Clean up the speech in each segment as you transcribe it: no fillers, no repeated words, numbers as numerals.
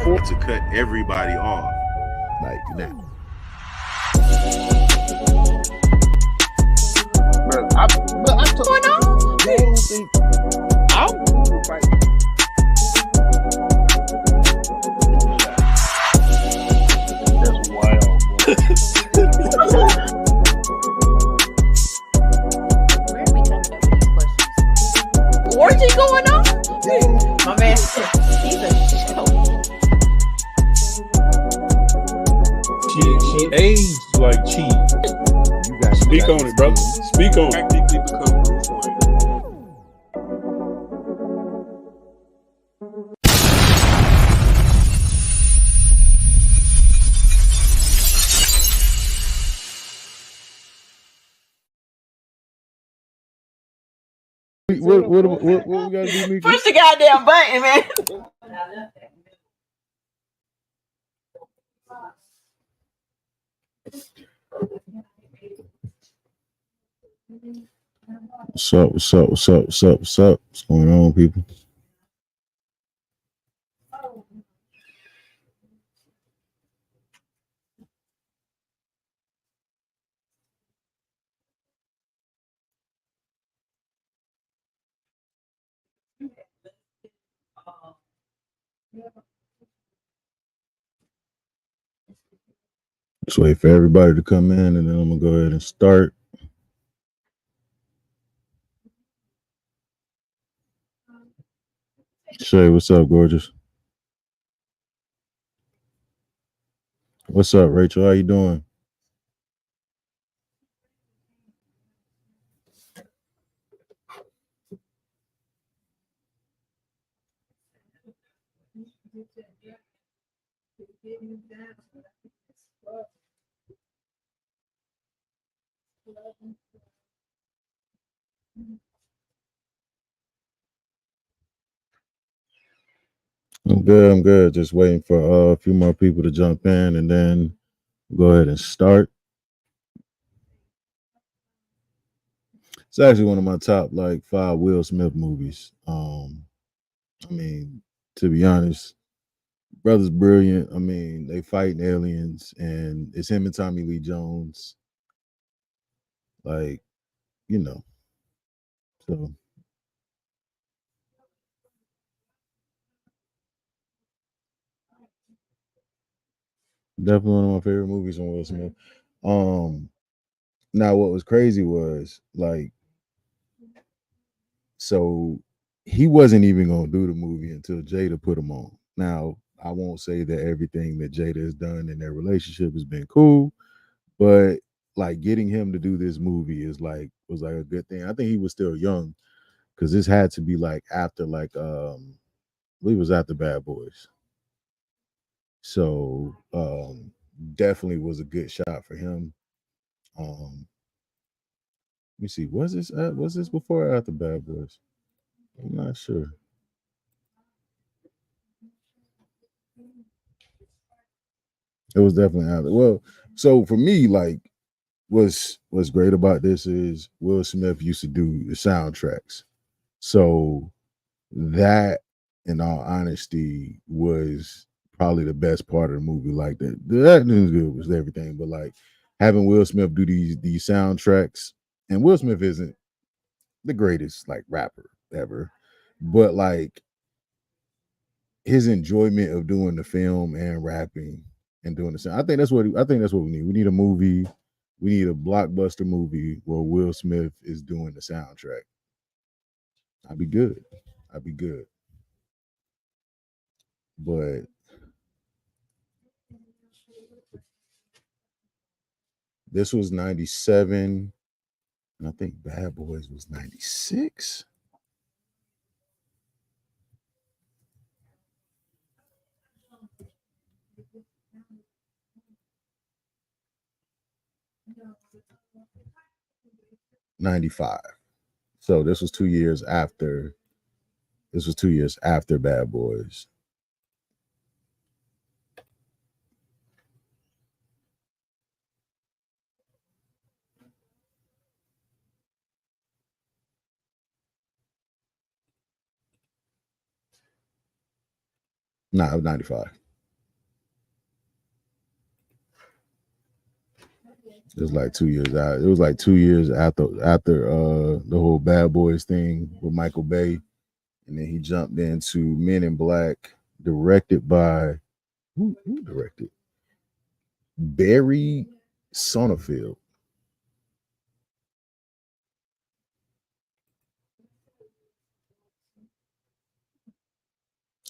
to cut everybody off. Like now. I don't think that's wild, bro. Orgy going on? My man, he's a show. She aged like cheap. You guys Speak on it, brother. Speak on it. Practically become Bruce Wayne. What we gotta do, Mika? Push the goddamn button, man. What's up? What's going on, people? Just wait for everybody to come in, and then I'm gonna go ahead and start. Shay, what's up, gorgeous? What's up, Rachel? How you doing? I'm good. Just waiting for a few more people to jump in, and then go ahead and start. It's actually one of my top like 5 Will Smith movies. I mean, to be honest, brother's brilliant. I mean, they fighting aliens, and it's him and Tommy Lee Jones. Like, you know, so definitely one of my favorite movies on Will Smith. Now what was crazy was like, so he wasn't even gonna do the movie until Jada put him on. Now, I won't say that everything that Jada has done in their relationship has been cool, but like getting him to do this movie was like a good thing. I think he was still young because this had to be like after like I believe it was after Bad Boys. So definitely was a good shot for him. Let me see, was this before or after Bad Boys? I'm not sure. It was definitely after. Well, so for me, like what's great about this is Will Smith used to do the soundtracks. So that, in all honesty, was probably the best part of the movie. Like the acting was good, was everything, but like having Will Smith do these soundtracks, and Will Smith isn't the greatest like rapper ever, but like his enjoyment of doing the film and rapping and doing the sound. I think that's what we need. We need a movie. We need a blockbuster movie where Will Smith is doing the soundtrack. I'd be good. But this was 97, and I think Bad Boys was 96. '95. So this was 2 years after. This was 2 years after Bad Boys. Nah, it was 95. It was like 2 years out. It was like 2 years after the whole Bad Boys thing with Michael Bay, and then he jumped into Men in Black, directed by who directed? Barry Sonnenfeld.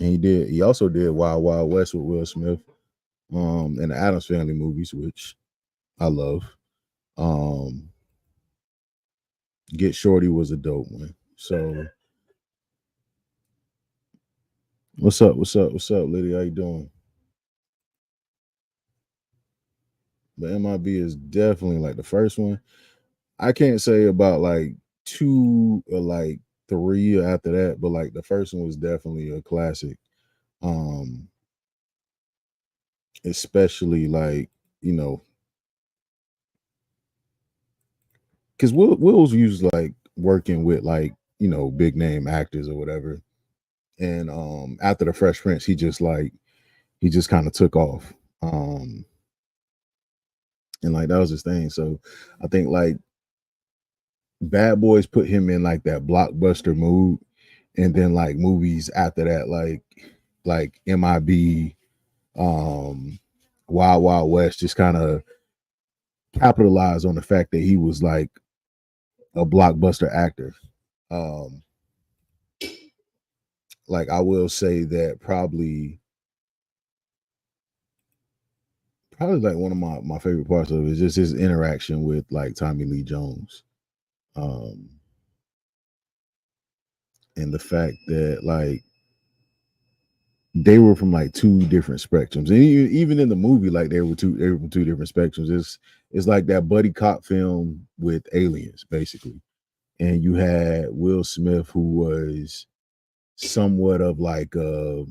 And he also did Wild Wild West with Will Smith, and the Addams Family movies, which I love. Get Shorty was a dope one. So what's up, Lydia? How you doing? The MIB is definitely like the first one. I can't say about like 2 or like 3 after that, but like the first one was definitely a classic. Especially like, you know, because Will's used like working with like, you know, big name actors or whatever. And after the Fresh Prince, he just kind of took off. And like that was his thing. So I think like Bad Boys put him in like that blockbuster mood, and then like movies after that, like MIB, Wild Wild West, just kind of capitalized on the fact that he was like a blockbuster actor. Like I will say that probably like one of my favorite parts of it is just his interaction with like Tommy Lee Jones. And the fact that like they were from like 2 different spectrums, and even in the movie, like they were from 2 different spectrums. It's like that buddy cop film with aliens, basically. And you had Will Smith, who was somewhat of like I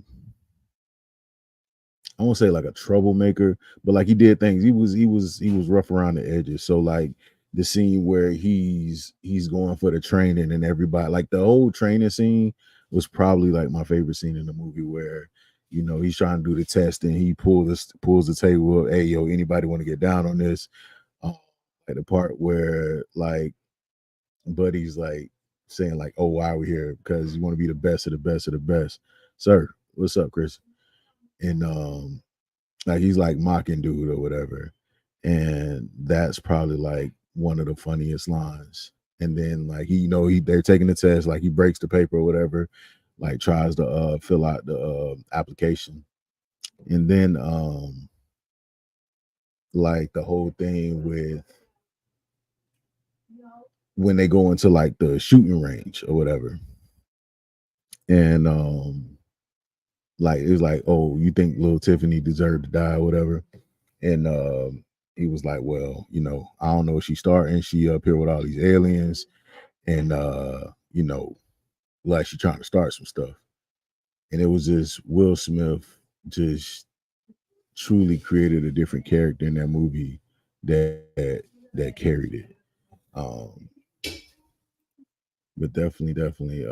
won't say like a troublemaker, but like he did things. He was rough around the edges. So like the scene where he's going for the training, and everybody, like the whole training scene was probably like my favorite scene in the movie, where you know he's trying to do the test and he pulls the table. Hey, yo, anybody want to get down on this? At the part where like Buddy's like saying like, oh, why are we here? Because you want to be the best of the best of the best. Sir, what's up, Chris? And like he's like mocking dude or whatever. And that's probably like one of the funniest lines. And then like they're taking the test, like he breaks the paper or whatever, like tries to fill out the application. And then like the whole thing with when they go into like the shooting range or whatever. And like it was like, oh, you think little Tiffany deserved to die or whatever. And he was like, well, you know, I don't know if she's starting. She up here with all these aliens, and you know, like she trying to start some stuff. And it was just Will Smith just truly created a different character in that movie that carried it. But definitely,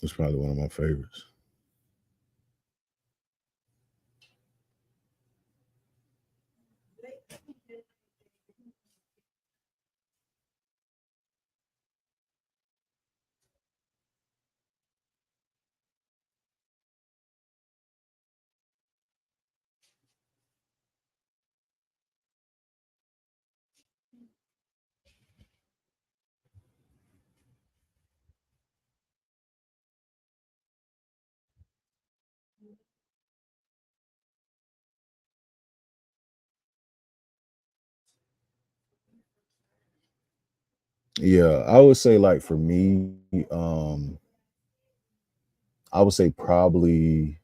it's probably one of my favorites. Yeah, I would say like for me, I would say probably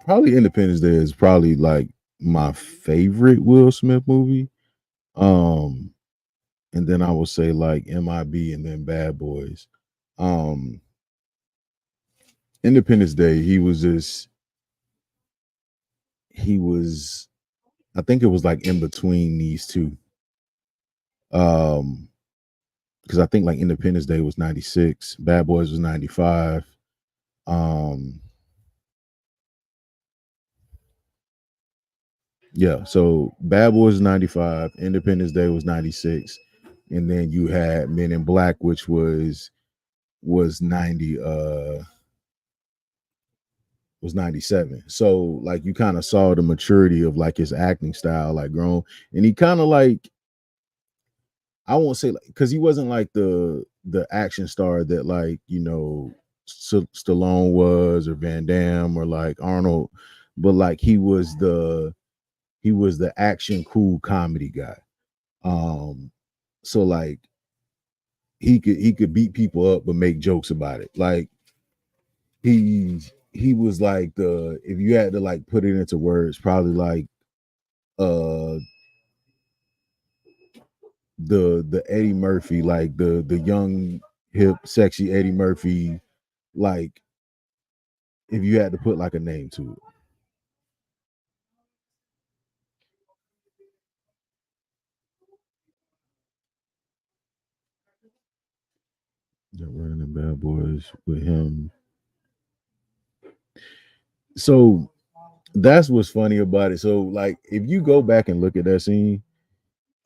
Independence Day is probably like my favorite Will Smith movie. Um, and then I would say like MIB and then Bad Boys. Um, Independence Day, he was I think it was like in between these two. Because I think like Independence Day was 96, Bad Boys was 95. Yeah, so Bad Boys was 95, Independence Day was 96, and then you had Men in Black, which was 90 was 97. So like you kind of saw the maturity of like his acting style, like grown, and he kind of like, I won't say like, because he wasn't like the action star that like, you know, Stallone was, or Van Damme, or like Arnold, but like he was the action cool comedy guy. So like he could beat people up but make jokes about it. Like he was like the, if you had to like put it into words, probably like the Eddie Murphy, like the young, hip, sexy Eddie Murphy, like if you had to put like a name to it. Yeah, running the Bad Boys with him. So that's what's funny about it. So like if you go back and look at that scene,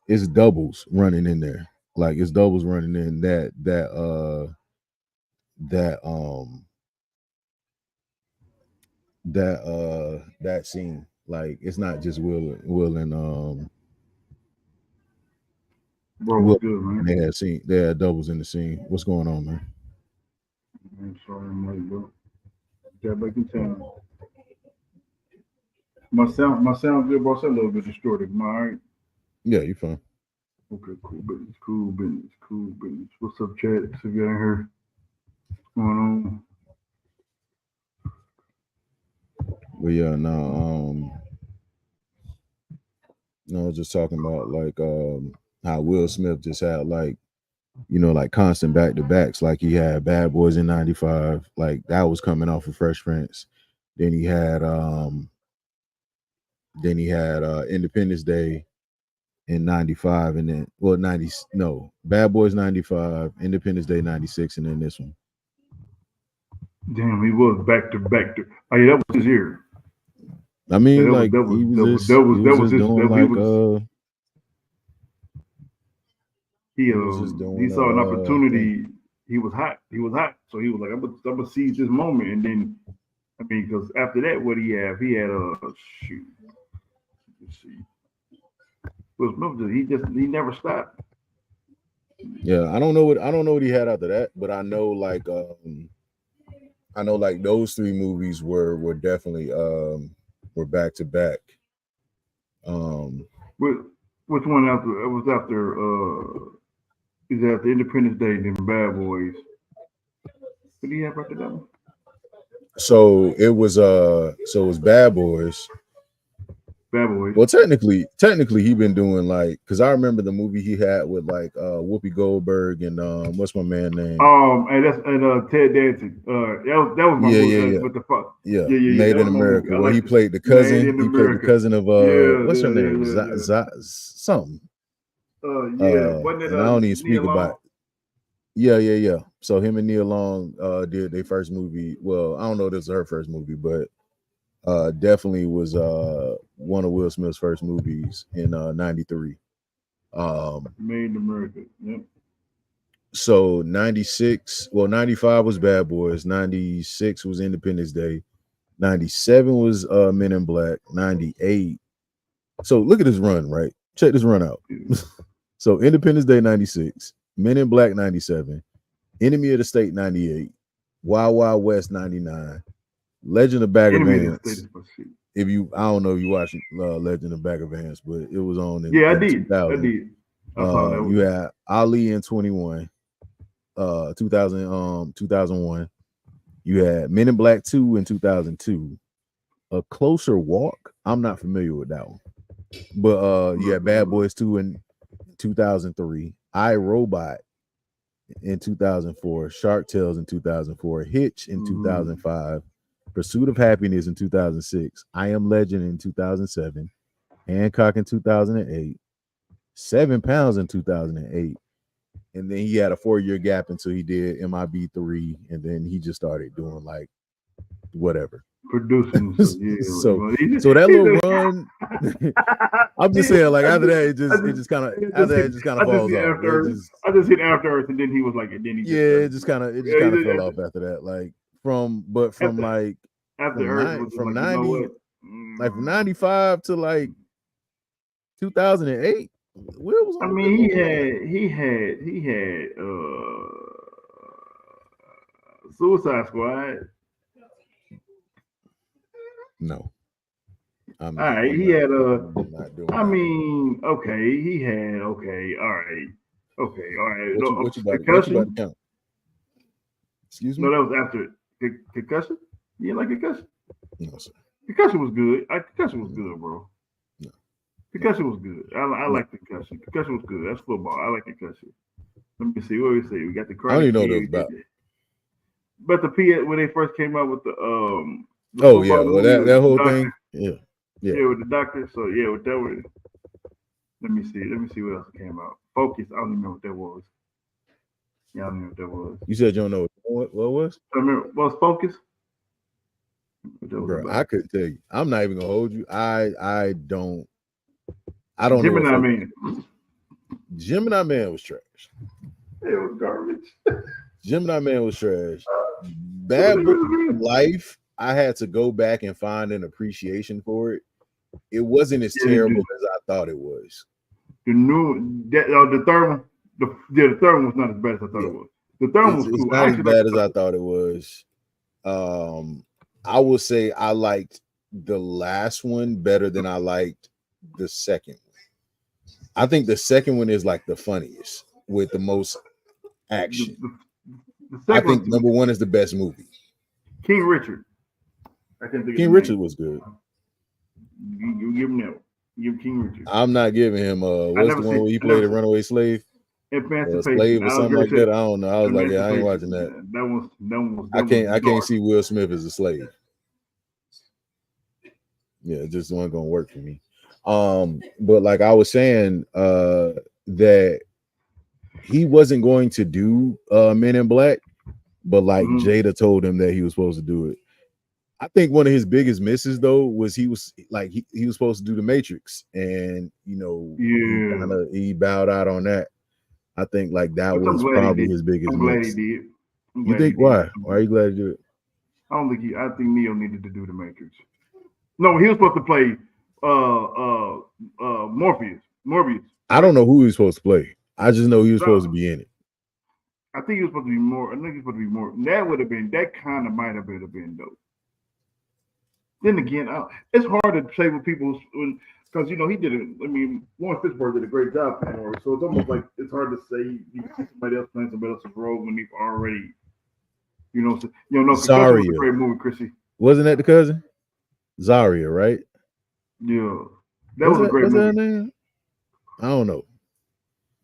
it's doubles running in there. Like it's doubles running in that scene. Like it's not just Will and Bro, Will, what's good, man? they had doubles in the scene. What's going on, man? I'm sorry, I'm late, bro. Got back in town. My sound good, bro. It's a little bit distorted. Am I all right? Yeah, you fine. Okay, cool business, cool business, cool business. What's up, Chad? So you in here? What's going on? But yeah, no, I was just talking about like how Will Smith just had like, you know, like constant back to backs. Like he had Bad Boys in 95, like that was coming off of Fresh Prince. Then he had Independence Day in 95, and then Bad Boys 95, Independence Day 96, and then this one. Damn, he was back to back to. Oh yeah, that was his year. I mean, Yeah, like that was he was his. doing like He was just doing, he saw an opportunity. He was hot. So he was like, I'm gonna seize this moment. And then, I mean, because after that, what he had? He had shoot. Let's see. Will Smith he never stopped. Yeah, I don't know what he had after that, but I know like those three movies were definitely were back to back. Which one after? It was after is after Independence Day, then Bad Boys. What did he have after that one? So it was Bad Boys. Bad Boys. Well, technically he been doing like, because I remember the movie he had with like Whoopi Goldberg and what's my man name? And Ted Danson. That was my movie. What the fuck? Yeah. Made in America. Well, he played the cousin. He played the cousin of what's her name? Something. Wasn't it? And I don't even speak about it. Yeah. So him and Nia Long did their first movie. Well, I don't know if this was her first movie, but definitely was one of Will Smith's first movies in 93. Made in America. Yep. So 96, well, 95 was Bad Boys, 96 was Independence Day, 97 was Men in Black, 98. So look at this run, right? Check this run out. So Independence Day 96, Men in Black 97, Enemy of the State 98, Wild Wild West 99, Legend of Bagger Vance. I don't know if you watched Legend of Bagger Vance, but it was on in I did. 2000. You had Ali in 21, 2001. You had Men in Black 2 in 2002. A Closer Walk. I'm not familiar with that one. But you had Bad Boys 2 in 2003. I, Robot in 2004. Shark Tales in 2004. Hitch in 2005. Pursuit of Happiness in 2006. I Am Legend in 2007. Hancock in 2008. 7 Pounds in 2008. And then he had a 4-year gap until he did MIB 3. And then he just started doing like whatever. producing. So, yeah, So that little run, I'm just saying, like after that, it just kind of falls off. I just hit After Earth, and then he was like, and then he it just kind of fell off after that. Like from After Earth was from like, 90, you know what? like from 95 to like 2008. Will was I on mean, the he had Suicide Squad. No. All right, he had not doing I mean, okay, he had okay, all right. what you about to count? Excuse me? No, that was after Concussion. You didn't like Concussion? No, sir. Concussion was good. Concussion was good, bro. No. Concussion was good. I like Concussion. Concussion was good. That's football. I like Concussion. Let me see. What we say? We got the I don't even know what it was about. But the when they first came out with the oh yeah, well that whole thing. Yeah. With the doctor. So yeah, with that was. Let me see what else came out. Focus. I don't even know what that was. Yeah, I don't know what that was. You said you don't know what was? I remember what was Focus? Bro, I couldn't tell you. I'm not even gonna hold you. I don't Gemini Man. Gemini Man was trash. It was garbage. Gemini Man was trash. Bad Book of Life, I had to go back and find an appreciation for it. It wasn't as terrible as I thought it was. The third one, the third one was not as bad as I thought it was. The third one was it's cool. not as bad as I thought it was. I will say I liked the last one better than I liked the second one. I think the second one is like the funniest with the most action. I think number one is the best movie. King Richard. I can think King Richard was good. You give him that one. Give King Richard. I'm not giving him what's the one where he played a runaway slave? Slave or something like that. I don't know. I was like, I ain't watching that. That one I can't see Will Smith as a slave. Yeah, it just wasn't gonna work for me. But like I was saying, that he wasn't going to do Men in Black, but like Jada told him that he was supposed to do it. I think one of his biggest misses though was he was supposed to do The Matrix, and he bowed out on that. I think like that was probably his biggest I'm glad miss. he did. You think why? Why are you glad to do it? I don't think I think Neo needed to do The Matrix. No, he was supposed to play Morbius. I don't know who he was supposed to play. I just know he was supposed to be in it. I think he was supposed to be more. I think he was supposed to be more. That kind of might have been dope. Then again, it's hard to say with people because he did it. I mean, Lawrence Fishburne did a great job playing Morbius, so it's almost like it's hard to say you can see somebody else playing somebody else's role when they've already, Sorry, was a great movie, Chrissy. Wasn't that the cousin? Zaria, right? Yeah, that was a great movie. That name? I don't know.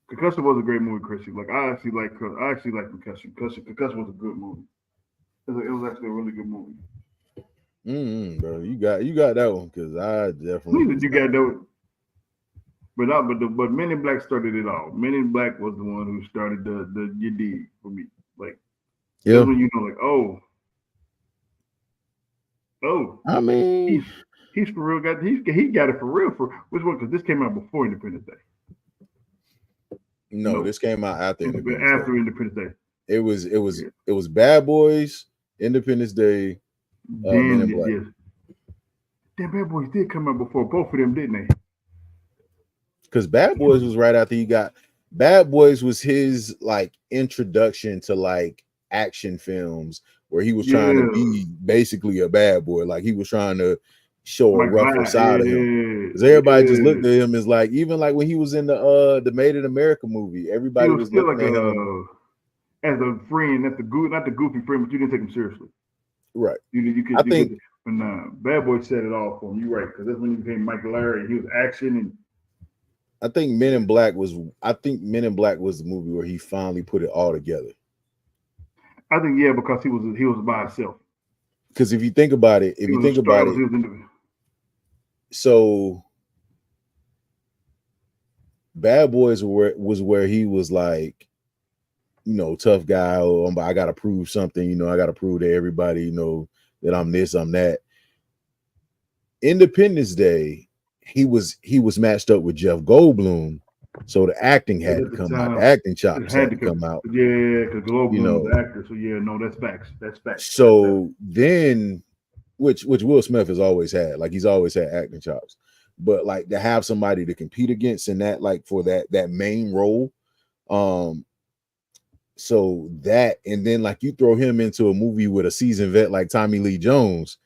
Concussion was a great movie, Chrissy. Like I actually like Concussion. Concussion was a good movie. It was actually a really good movie. Bro, you got that one because I definitely you got that one. But Men in Black started it all. Men in Black was the one who started the you dig for me. Like that's when like I mean he's for real he got it for real for which one? Because this came out before Independence Day. No, this came out after Independence Day. It was Bad Boys, Independence Day. Men in Black. Yes. Damn, Bad Boys did come out before both of them, didn't they? Because Bad Boys was right after Bad Boys was his like introduction to like action films where he was trying to be basically a bad boy. Like he was trying to show a rougher side of him. Because everybody just looked at him as like, even like when he was in the Made in America movie, everybody was still looking like at him as a friend, not the goofy friend, but you didn't take him seriously. Right. Bad Boy set it all for him. You're right, because that's when he became Michael Larry. He was action, and I think Men in Black was the movie where he finally put it all together. I think because he was by himself. Because if you think about it, so Bad Boys was where he was like, tough guy. I got to prove something. I got to prove to everybody, that I'm this, I'm that. Independence Day, he was matched up with Jeff Goldblum, so the acting had to At the come out. time, The acting it chops had had to to come out. Yeah, because Goldblum You know. was the actor. So yeah, no, that's facts. That's facts. So then, which Will Smith has always had, like he's always had acting chops, but like to have somebody to compete against in that, like for that main role, so that, and then like you throw him into a movie with a seasoned vet like Tommy Lee Jones,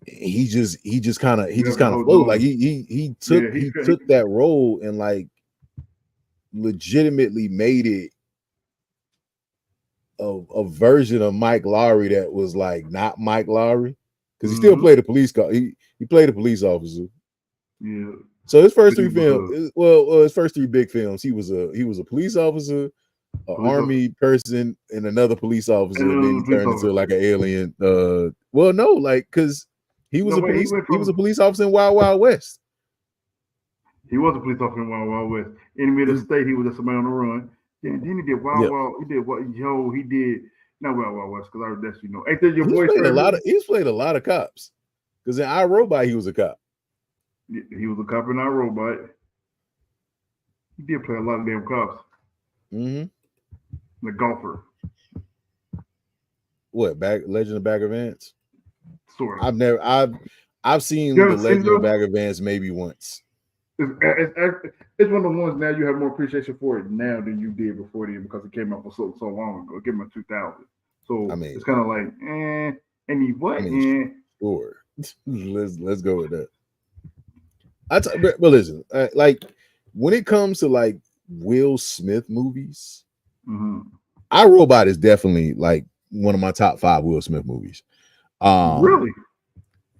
he just kind of flowed. Like he took that role and like legitimately made it a version of Mike Lowry that was like not Mike Lowry, because he still played a police car. He played a police officer. Yeah. So his first three films, his first three big films, he was a police officer, an army person, and another police officer. And then he turned into like an alien. Well, no, like because he was he was a police officer in Wild Wild West. He was a police officer in Wild Wild West. Enemy of the State, he was just somebody on the run. Then he did Wild. He did what? Yo, he did not Wild Wild West because that's Ain't that your boy? He's played a lot of cops. Because in iRobot, he was a cop. He was a cop in iRobot. He did play a lot of damn cops. The golfer. What? Legend of Bagger Vance? Sort of. I've seen the Legend of Bagger Vance maybe once. It's one of the ones now you have more appreciation for it now than you did before then because it came out for so long ago. It came out 2000. So I mean, it's kind of like, and he what? Sure. Let's go with that. But listen, like when it comes to like Will Smith movies, iRobot is definitely like one of my top 5 Will Smith movies. Really?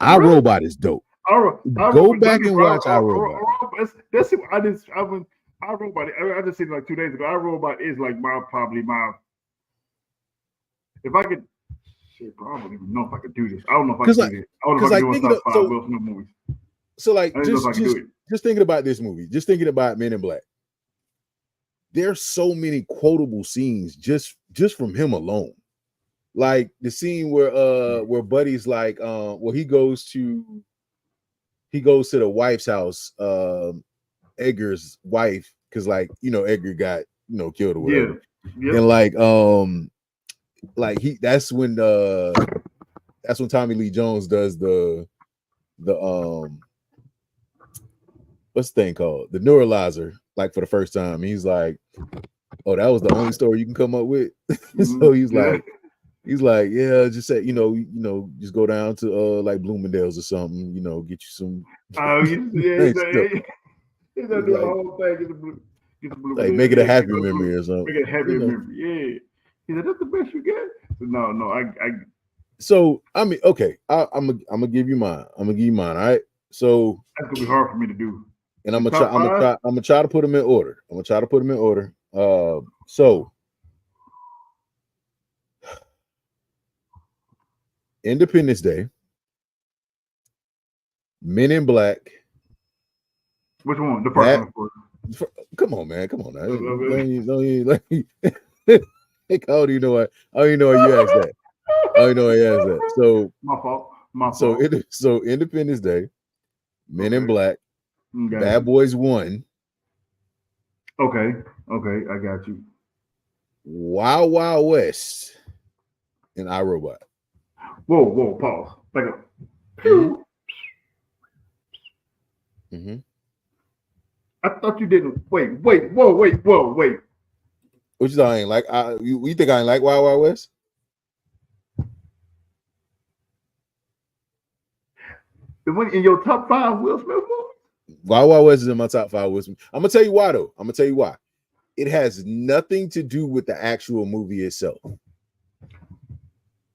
iRobot is dope. Go back and watch iRobot. That's it. I just seen it like 2 days ago. iRobot is like probably my. If I could, shit, bro, I don't even know if I could do this. I don't know if I could do this. I don't know if I could do top 5 Will Smith movies. So like just thinking about this movie, just thinking about Men in Black. There's so many quotable scenes just from him alone. Like the scene where Buddy's like, he goes to the wife's house, Edgar's wife, because like Edgar got killed or whatever. Yeah. And that's when Tommy Lee Jones does the what's the thing called? The neuralizer, like for the first time. He's like, oh, that was the only story you can come up with. So he's like, yeah, just say, just go down to like Bloomingdale's or something, get you some. Oh, he's not doing the whole thing. Get the like make it a happy memory or something. Make it a happy memory, yeah. He said, that's the best you get. No, I. So I mean, okay, I'm gonna give you mine. I'm gonna give you mine. All right. So that's gonna be hard for me to do. And I'm gonna try to put them in order. So Independence Day, Men in Black. Which one? The first one. Come on, man. Come on now. I don't even know why you asked that. I don't even know why you asked that. So my fault. So Independence Day, Men in Black, Bad Boys 1. Okay, I got you. Wild Wild West and iRobot. Whoa, pause. Back up. I thought you didn't. Wait. Whoa. What you thought I ain't like? You think I ain't like Wild Wild West? It went in your top 5 Will Smith movies? Wild Wild West is in my top 5 Will Smith. I'm gonna tell you why though. It has nothing to do with the actual movie itself.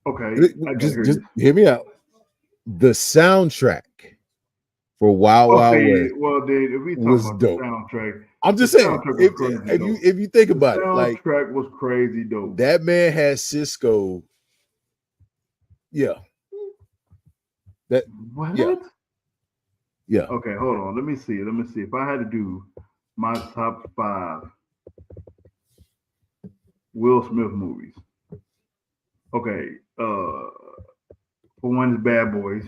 Okay. Just hear me out. The soundtrack for Wild Wild West if we talk about dope. The soundtrack, I'm just saying, if you think about it, like the soundtrack was crazy dope. That man has Cisco. Yeah. What? Yeah. Okay, hold on. Let me see. If I had to do my top 5 Will Smith movies. Okay. For one is Bad Boys.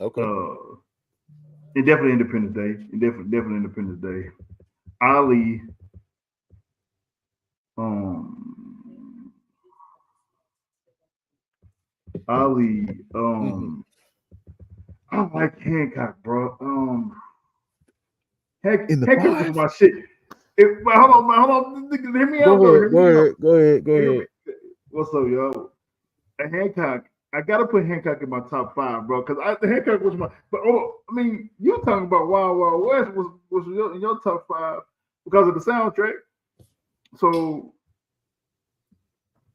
Okay. And definitely Independence Day. And definitely Independence Day. Ali. Ali. I don't like Hancock, bro. In the Hancock five? was my shit. Hold on. Hear me out. Go ahead. What's up, yo? Hancock. I gotta put Hancock in my top 5, bro, because Hancock was my. But I mean, you talking about Wild Wild West was in your top 5 because of the soundtrack. So,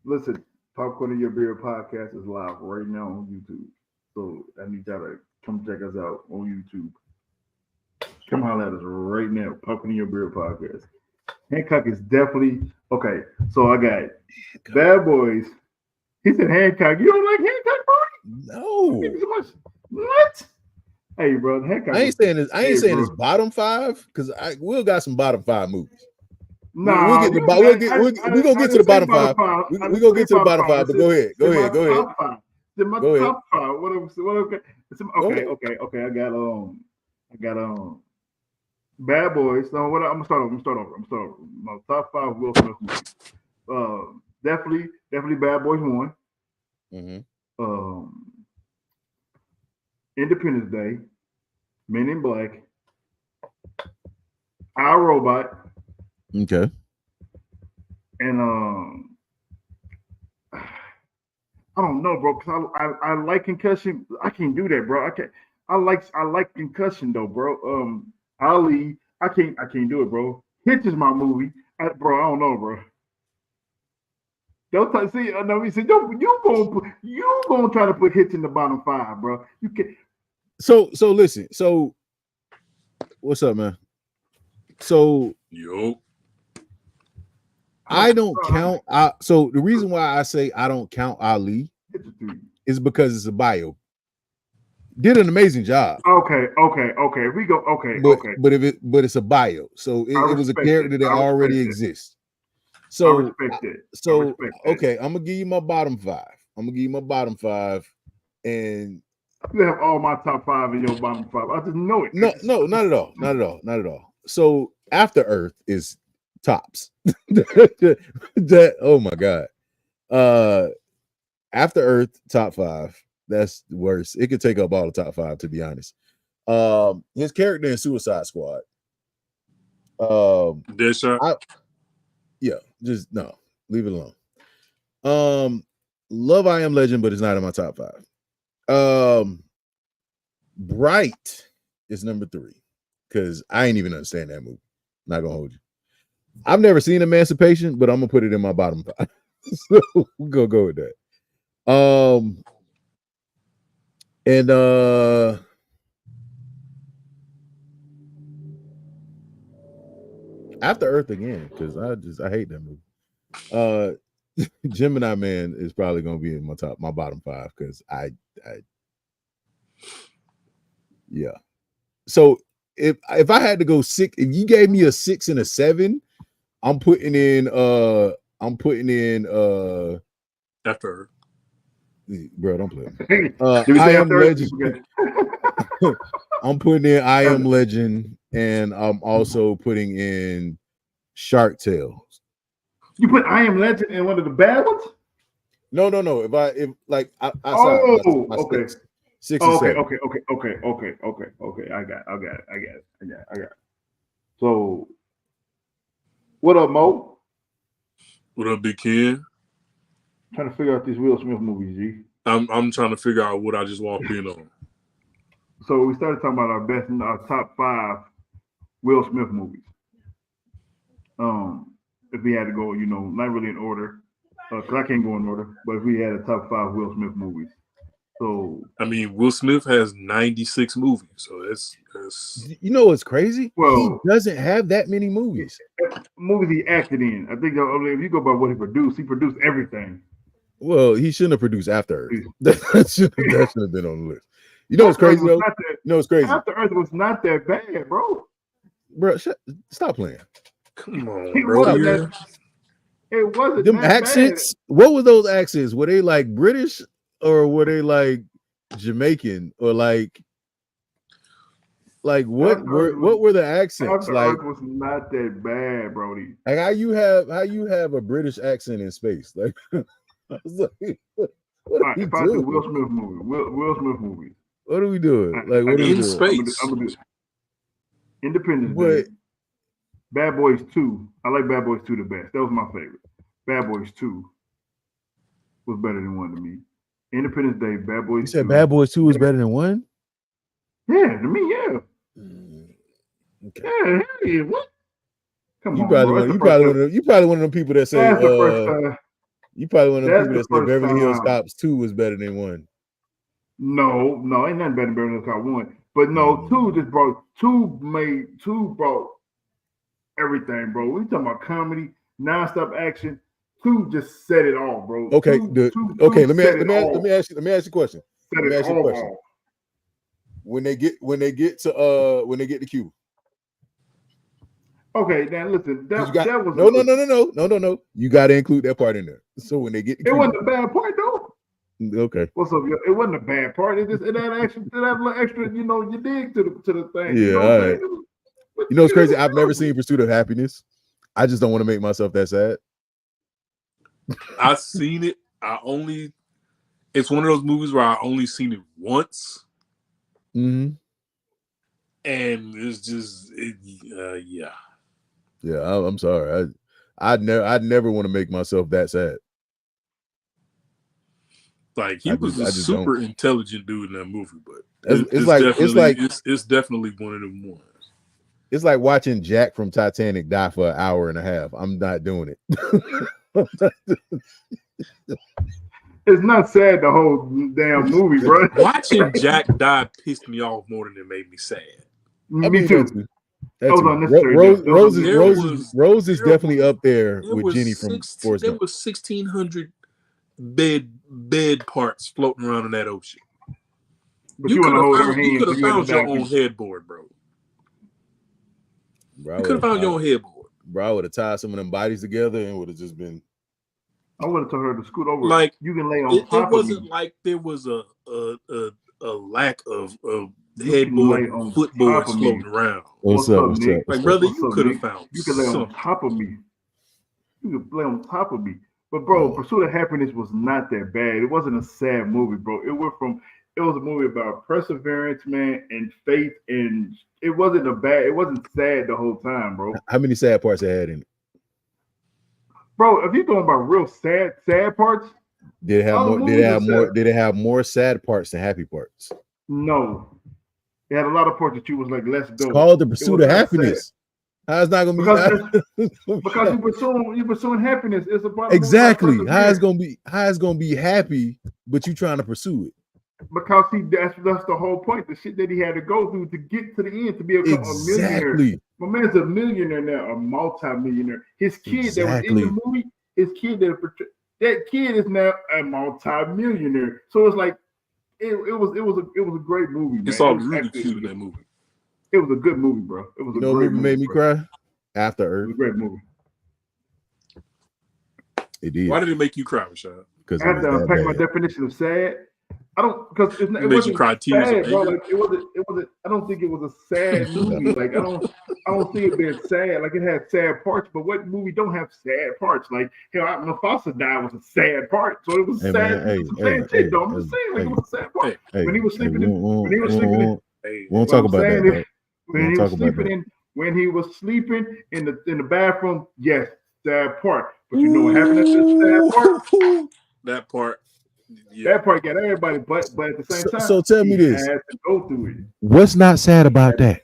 listen, Popcorn in Your Beer podcast is live right now on YouTube. So I need y'all to come check us out on YouTube. Come holler at us right now. Popcorn in Your Beer podcast. Hancock is definitely okay. So I got Bad Boys. He said Hancock. You don't like Hancock, bro? No. What? Hey, bro, Hancock. I ain't saying this. I ain't saying it's bottom 5 because Will got some bottom 5 movies. Nah, we're gonna get to the bottom 5. We're gonna get to the bottom 5. But go ahead. Go ahead. My top 5. What okay. I got Bad Boys. No, what I'm gonna start off. My top 5 Will Smith movies. Definitely Bad Boys 1. Independence Day, Men in Black, I, Robot. Okay. And I don't know, bro, because I like Concussion. I can't do that, bro. I like Concussion though, bro. Ali, I can't do it, bro. Hitch is my movie, bro. I don't know, bro. Don't see. You gonna try to put Hitch in the bottom 5, bro? You can. So listen. So what's up, man? So I don't count. So the reason why I say I don't count Ali is because it's a bio. Did an amazing job. Okay. If we go, but it's a bio, so it was a character that already exists. So I respect it. Okay, I'm gonna give you my bottom 5. And you have all my top 5 in your bottom 5. I just know it. No, not at all. So After Earth is tops. That oh my god. After Earth top 5. That's the worst. It could take up all the top 5, to be honest. His character in Suicide Squad. Just no, leave it alone. Love I Am Legend, but it's not in my top 5. Bright is number 3 because I ain't even understand that movie. Not gonna hold you. I've never seen Emancipation, but I'm gonna put it in my bottom 5. So we're gonna go with that. After Earth again, because I hate that movie. Gemini Man is probably gonna be in my bottom 5 because I yeah. So if I had to go 6, if you gave me a 6 and a 7, I'm putting in After Earth. Bro, don't play. I Am Legend. I'm putting in I Am Legend, and I'm also putting in Shark Tale. You put I Am Legend in one of the bad ones? No. If I my 6 and 7. Okay. I got it. So, what up, Mo? What up, Big Ken? Trying to figure out these Will Smith movies, G. I'm trying to figure out what I just walked in on. So we started talking about our top 5 Will Smith movies. If we had to go, not really in order, because I can't go in order. But if we had a top 5 Will Smith movies, so I mean, Will Smith has 96 movies, so that's you know what's crazy? Well, he doesn't have that many movies. Movies he acted in. I think if you go by what he produced everything. Well, he shouldn't have produced After Earth. That should have been on the list. You know what's crazy though? After Earth was not that bad, bro. Bro, stop playing. Come on, bro. It wasn't them that accents. Bad. What were those accents? Were they like British or were they like Jamaican or like Like what were the accents? After Like Earth was not that bad, Brody. how you have a British accent in space? Like, I was like, what All are right, we if I do doing? Will Smith movie, Will Smith movie. What are we doing? Like, what are we In doing? space. I'm gonna do Independence But Day. Bad Boys 2. I like Bad Boys 2 the best. That was my favorite. Bad Boys 2 was better than 1 to me. Independence Day, Bad Boys you said 2. Bad Boys 2 is better than 1? Yeah, to me, yeah. Okay. Yeah, yeah. What? Come You on, probably bro. one, That's you the probably first one of them, you probably one of them people that say That's the first time. you probably one of them That's people the that say first Beverly Hills time. Cops 2 was better than 1. No, ain't nothing better than Beverly Hills Cop 1. But no, 2 just brought 2 brought everything, bro. We talking about comedy, nonstop action. 2 just set it all, bro. Okay, Two let me set it all. ask you a question. Set Let me it ask you a all question. off. When they get to Cuba. Okay, now listen. That was No. You got to include that part in there. So when they get to It Cuba, wasn't a bad part though. okay. What's up? Yo? It wasn't a bad part. It had a little extra, you dig to the thing. Yeah, you know all what I'm right. saying? You know what's crazy? I've never seen Pursuit of Happiness. I just don't want to make myself that sad. I've seen it. It's one of those movies where I only seen it once. Mm-hmm. And it's just, yeah. Yeah, I'm sorry. I'd never want to make myself that sad. Like he was a super intelligent dude in that movie, but it's definitely one of them ones. It's like watching Jack from Titanic die for an hour and a half. I'm not doing it. It's not sad the whole damn movie, bro. Watching Jack die pissed me off more than it made me sad. Me too. That was unnecessary. Rose is definitely up there with Jenny from Forrest There Gump. was 1,600 bed parts floating around in that ocean. But you could have found your own headboard, bro. You could have found your own headboard. Bro, I would have tied some of them bodies together and would have just been. I would have told her to scoot over. Like you can lay on top of me. It wasn't like there was a lack of headboard and footboards floating around. What's up, Nick? Like, brother, you could have found. You could lay on top of me. You could lay on top of me. But bro, Pursuit of Happiness was not that bad. It wasn't a sad movie, bro. It was a movie about perseverance, man, and faith, and it wasn't sad the whole time, bro. How many sad parts it had in it? Bro, if you're talking about real sad parts, did it have more sad parts than happy parts? No. It had a lot of parts that you was like, let's go. It's called The Pursuit of Happiness. How it's not gonna be because you're pursuing happiness. It's a part of exactly how it's gonna be happy, but you trying to pursue it. Because that's the whole point. The shit that he had to go through to get to the end to be a millionaire. My man's a millionaire now, a multi-millionaire. His kid that was in the movie, that kid is now a multi-millionaire. So it's like it was a great movie. Man. It's all really cute in that movie. It was a good movie, bro. It was a great movie. Made me cry. After Earth. It was a great movie. It did. Why did it make you cry, Rashad? Because I have to unpack my definition of sad. I don't because it made you cry tears sad, bro. Like, it wasn't. I don't think it was a sad movie. Like I don't see it being sad. Like it had sad parts, but what movie don't have sad parts? Like hell, Mufasa died was a sad part, so it was sad. I'm just saying, it was a sad part. When he was sleeping, we won't talk about that. When he was sleeping in the bathroom, yes, sad part. But you know what happened at this sad part? That part. Yeah. That part got everybody, but at the same time, so tell me this: had to go through it. What's not sad about that?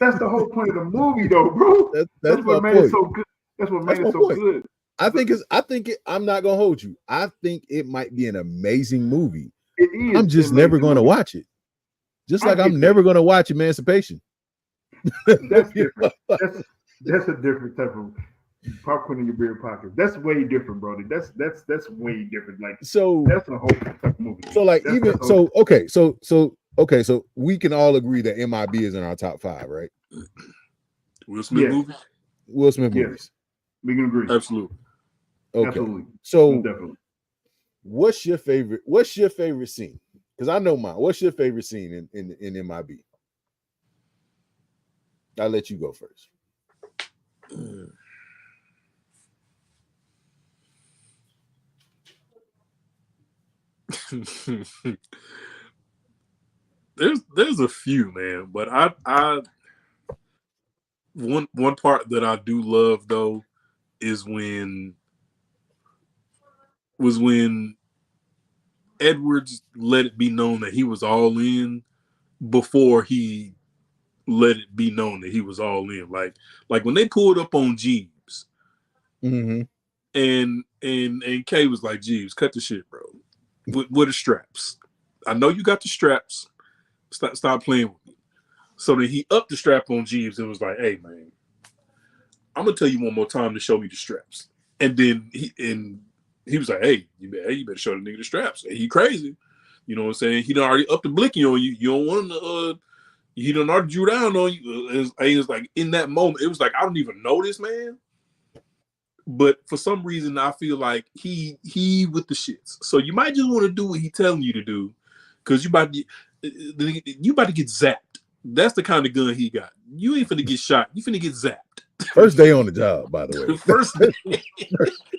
That's the whole point of the movie, though, bro. That's what made it so good. That's what made it so good. I'm not gonna hold you. I think it might be an amazing movie. It is. I'm just never gonna watch it. Just like I'm never gonna watch Emancipation. That's different. That's a different type of popcorn in your beer pocket. That's way different, bro. That's way different. Like so, that's a whole type of movie. So like so we can all agree that MIB is in our top 5, right? Will Smith movies. Will Smith movies. We can agree. Absolutely. Okay. Absolutely. So definitely. What's your favorite scene? Because I know mine. What's your favorite scene in MIB? I'll let you go first. There's a few, man, but I one part that I do love though is when Edwards let it be known that he was all in before he let it be known that he was all in. Like when they pulled up on Jeeves, and Kay was like, Jeeves, cut the shit, bro. With the straps. I know you got the straps. Stop playing with me. So then he upped the strap on Jeeves and was like, hey man, I'm gonna tell you one more time to show me the straps. And then he was like, hey, you better show the nigga the straps. Hey, he crazy. You know what I'm saying? He done already upped the blicky on you. You don't want him to he done already drew down on you. It was like in that moment, it was like, I don't even know this man. But for some reason, I feel like he with the shits. So you might just want to do what he telling you to do, because you about to get zapped. That's the kind of gun he got. You ain't finna get shot. You finna get zapped. First day on the job, by the way. First day.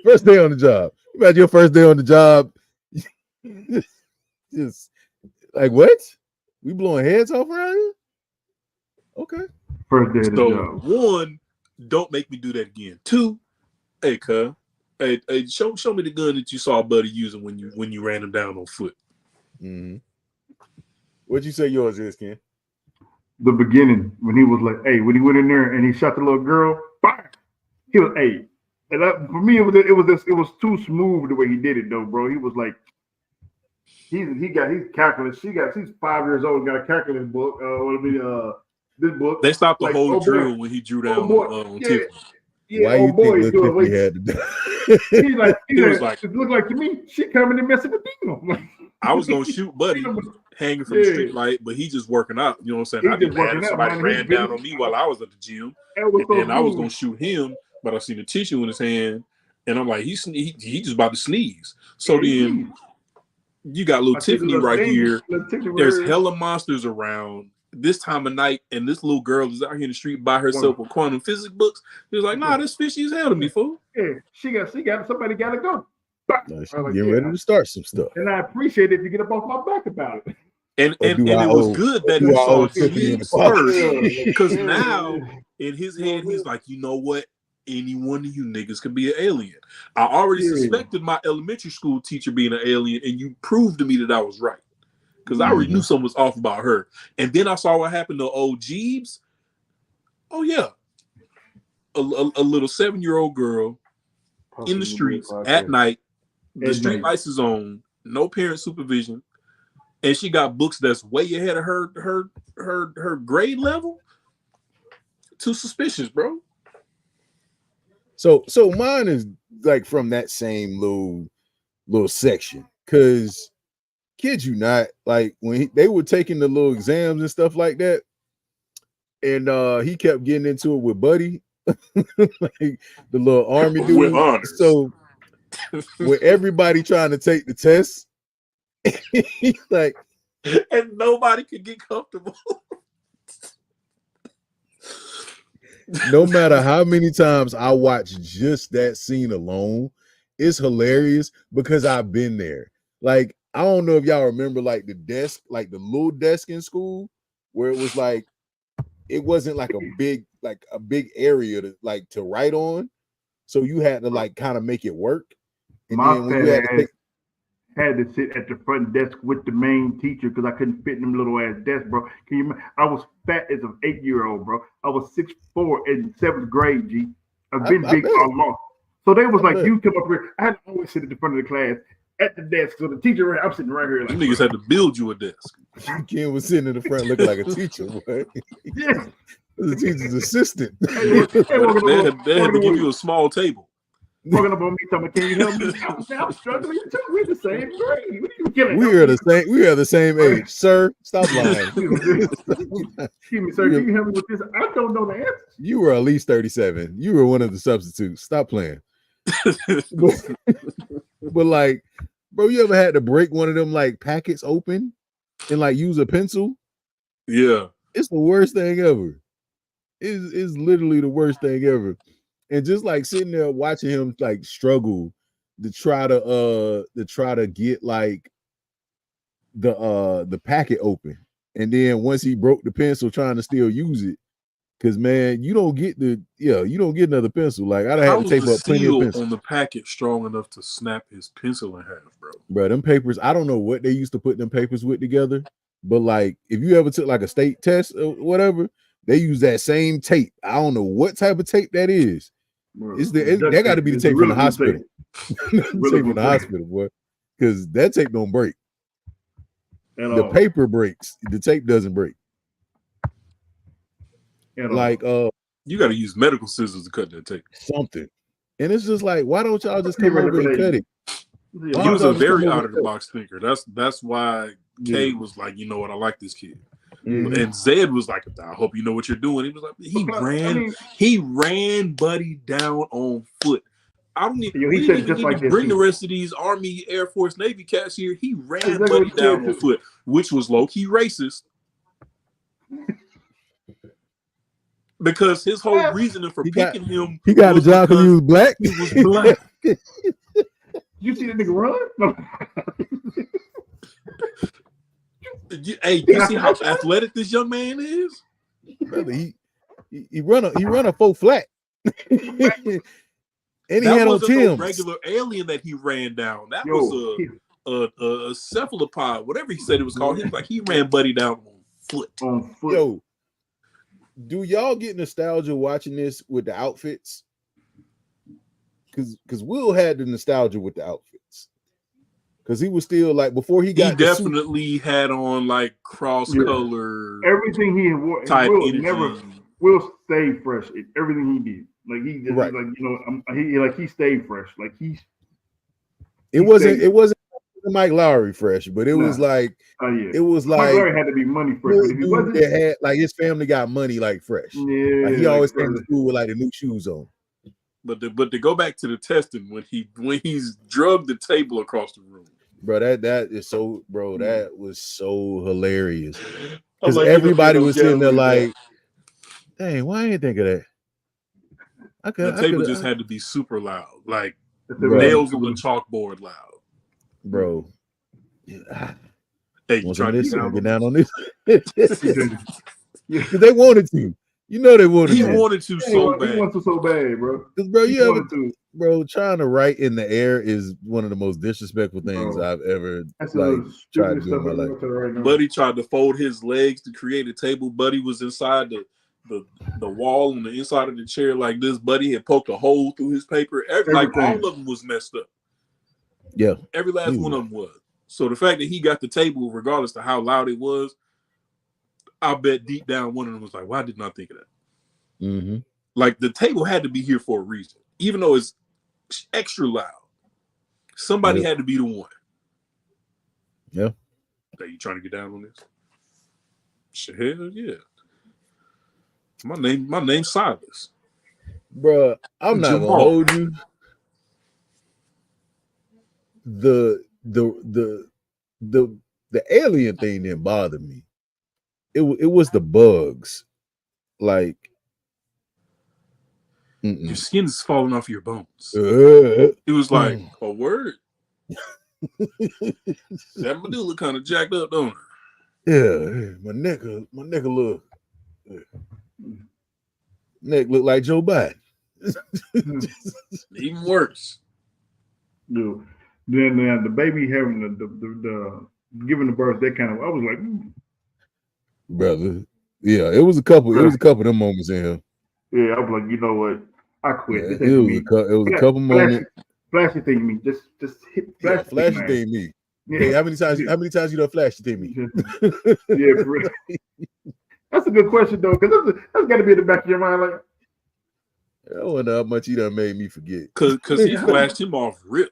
First day on the job. You imagine your first day on the job. Just like, what? We blowing heads off around here? Okay. First day of the So job. 1, don't make me do that again. 2, hey, cuz, hey, show me the gun that you saw Buddy using when you ran him down on foot. Mm-hmm. What'd you say yours is, Ken? The beginning when he was like, hey, when he went in there and he shot the little girl, fire. He was, hey, and for me it was too smooth the way he did it though, bro. He was like, he's calculus. She's 5 years old, got a calculus book. This book. They stopped the like, whole drill boy. when he drew down on yeah. Tiffany. Yeah, Why you think Tiffany had to do? He was like, it looked like to me, she coming and messing with Dino. I was gonna shoot Buddy hanging from the street light, but he just working out. You know what I'm saying? I'd be mad if somebody ran down on me while I was at the gym, and I was gonna shoot him, but I seen the tissue in his hand, and I'm like, he just about to sneeze. So then you got little Tiffany right here. There's hella monsters around this time of night, and this little girl is out here in the street by herself with quantum physics books. He was like, nah, this fishy as hell to me, fool. Yeah, she got somebody gotta go. She's getting ready to start some stuff. And I appreciate it if you get up off my back about it. And it was good that he saw Jeeves first, because now in his head he's like, you know what? Any one of you niggas can be an alien. I already suspected my elementary school teacher being an alien, and you proved to me that I was right, because I already knew something was off about her. And then I saw what happened to old Jeeves. Oh yeah, a little 7-year-old girl in the streets at night. The street lights is on, no parent supervision, and she got books that's way ahead of her grade level. Too suspicious, bro. So mine is like from that same little section, because kid you not, like when they were taking the little exams and stuff like that, and he kept getting into it with Buddy, like the little army dude. With honors. So with everybody trying to take the test, he's like, and nobody could get comfortable. no matter how many times I watch just that scene alone, it's hilarious because I've been there. Like, I don't know if y'all remember like the desk, like the little desk in school where it was like, it wasn't like a big area to write on. So you had to like kind of make it work. And my then when you had to sit at the front desk with the main teacher because I couldn't fit in them little ass desks, bro. Can you? I was fat as an 8-year-old, bro. I was 6'4" in 7th grade. G. I've been big all along. So they was like, you come up here. I had to always sit at the front of the class at the desk. So the teacher, I'm sitting right here. Like, you niggas had to build you a desk. Ken was sitting in the front looking like a teacher. What? Yeah. The teacher's assistant. They had to give you a small table. Walking up on me, talking, can you help me? I'm struggling too. We're the same grade. What are you killing? We are the same age, sir. Stop lying. Excuse me, sir. Can you help me with this? I don't know the answer. You were at least 37. You were one of the substitutes. Stop playing. but like, bro, you ever had to break one of them like packets open and like use a pencil, Yeah. it's the worst thing ever. It's literally the worst thing ever. And just like sitting there watching him like struggle to try to get like the packet open. And then once he broke the pencil trying to still use it, because man, you don't get another pencil. Like I How had to was tape the up plenty of seal pencils. on the packet strong enough to snap his pencil in half, bro? Bro, them papers, I don't know what they used to put them papers with together, but like if you ever took like a state test or whatever, they use that same tape. I don't know what type of tape that is. Bro, That got to be the tape from the hospital. Tape from the hospital, boy, because that tape don't break. The paper breaks, the tape doesn't break. Like you got to use medical scissors to cut that tape. Something, and it's just like, why don't y'all just come over and cut it? He was a very out of the box thinker. That's why Kay was like, you know what, I like this kid. And Zed was like, I hope you know what you're doing. He was like, he ran Buddy down on foot. I don't even, he said just like bring the rest of these Army, Air Force, Navy cats here. He ran Buddy down on foot, which was low-key racist. Because his whole reasoning for picking him, he got the job because he was black. He was black. You see that nigga run? Hey, you see how athletic this young man is? Brother, he run a 4 flat. And he had on Tim's. Regular alien that he ran down. That was a cephalopod, whatever he said it was called. He was like, he ran Buddy down on foot. Yo, do y'all get nostalgia watching this with the outfits? Because Will had the nostalgia with the outfits. Because he was still like before he got. He definitely had on like cross color. Everything he wore. Type Will stayed fresh. Everything he did. Like he just like he stayed fresh. Like it wasn't Mike Lowry fresh, but it was like it was like Mike Lowry had to be money fresh. But if he wasn't, had like his family got money like fresh. Yeah, like he always came to school with like the new shoes on. But to go back to the testing when he's drugged the table across the room. That was so hilarious. Because like, everybody was sitting there like, dang, why I didn't think of that? The table just had to be super loud, like nails on the chalkboard loud. Bro. Hey, you trying to get down on this? Because they wanted to. You know they wanted to. He wanted to so bad. He wanted to so bad, bro. Because bro, trying to write in the air is one of the most disrespectful things I've ever tried to do in my life. Right Buddy tried to fold his legs to create a table. Buddy was inside the wall on the inside of the chair like this. Buddy had poked a hole through his paper. Like all of them was messed up. Yeah. Every last one of them was. So the fact that he got the table, regardless of how loud it was, I bet deep down one of them was like, why didn't I think of that? Mm-hmm. Like the table had to be here for a reason. Even though it's extra loud. Somebody had to be the one. Yeah. Are you trying to get down on this? Hell yeah. My name's Silas. Bruh, I'm not gonna hold you. The alien thing didn't bother me. It was the bugs. Like your skin's falling off your bones. It was like a word. That medulla kind of jacked up, don't it? Yeah, my neck look. Neck look like Joe Biden. Even worse. Dude. Then the baby having the giving the birth, that kind of, I was like, brother, yeah, it was a couple of them moments in here. Yeah, I was like, you know what, I quit. Yeah, it was a couple moments. Flashy thing me, just hit flashy thing me. Yeah. Hey, how many times you done flashy thing me? Yeah, for real. That's a good question though, because that's got to be in the back of your mind. Like, I wonder how much he done made me forget. Because he flashed him off rip.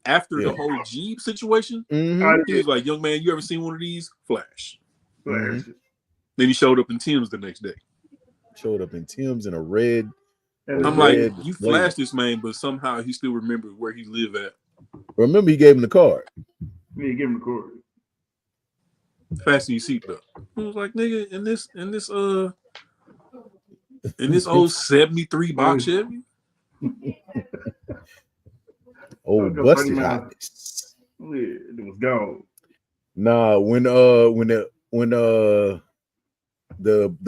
After the whole Jeep situation, he was like, young man, you ever seen one of these? Flash. Mm-hmm. Then he showed up in Tim's the next day. Showed up in Tim's in a red. I'm like, you flashed this man, but somehow he still remembered where he lived at. Remember, he gave him the card. Yeah, he gave him the card. fasten your seatbelt. He was like, nigga, in this old 73 box Chevy. Oh, busted hotness. Yeah, it was gone. Nah, when the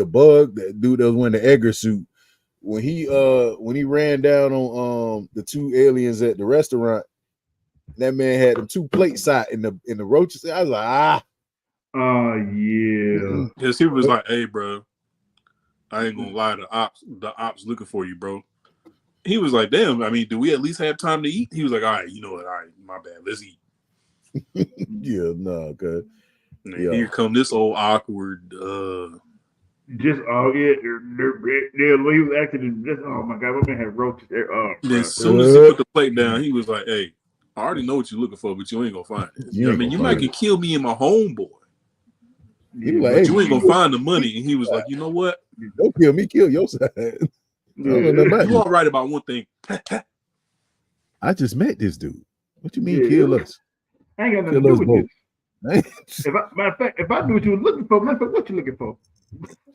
bug, that dude that was wearing the Edgar suit, when he ran down on the two aliens at the restaurant, that man had the two plates out in the roaches. I was like, yeah. Because he was like, hey, bro, I ain't gonna lie, the ops looking for you, bro. He was like, damn, I mean, do we at least have time to eat? He was like, all right, you know what? All right, my bad. Let's eat. yeah, no, cause Here come this old awkward. Just he was acting. Just oh my god, my man had roaches there. As soon as he put the plate down, he was like, hey, I already know what you're looking for, but you ain't gonna find it. I mean, you might can kill me and my homeboy. He like, but hey, you ain't gonna find the money. And he was like, you know what? Don't kill me, kill your side. You all right about one thing. I just met this dude. What you mean kill us? I ain't got nothing to do with this. Matter of fact, if I knew what you were looking for, what you looking for?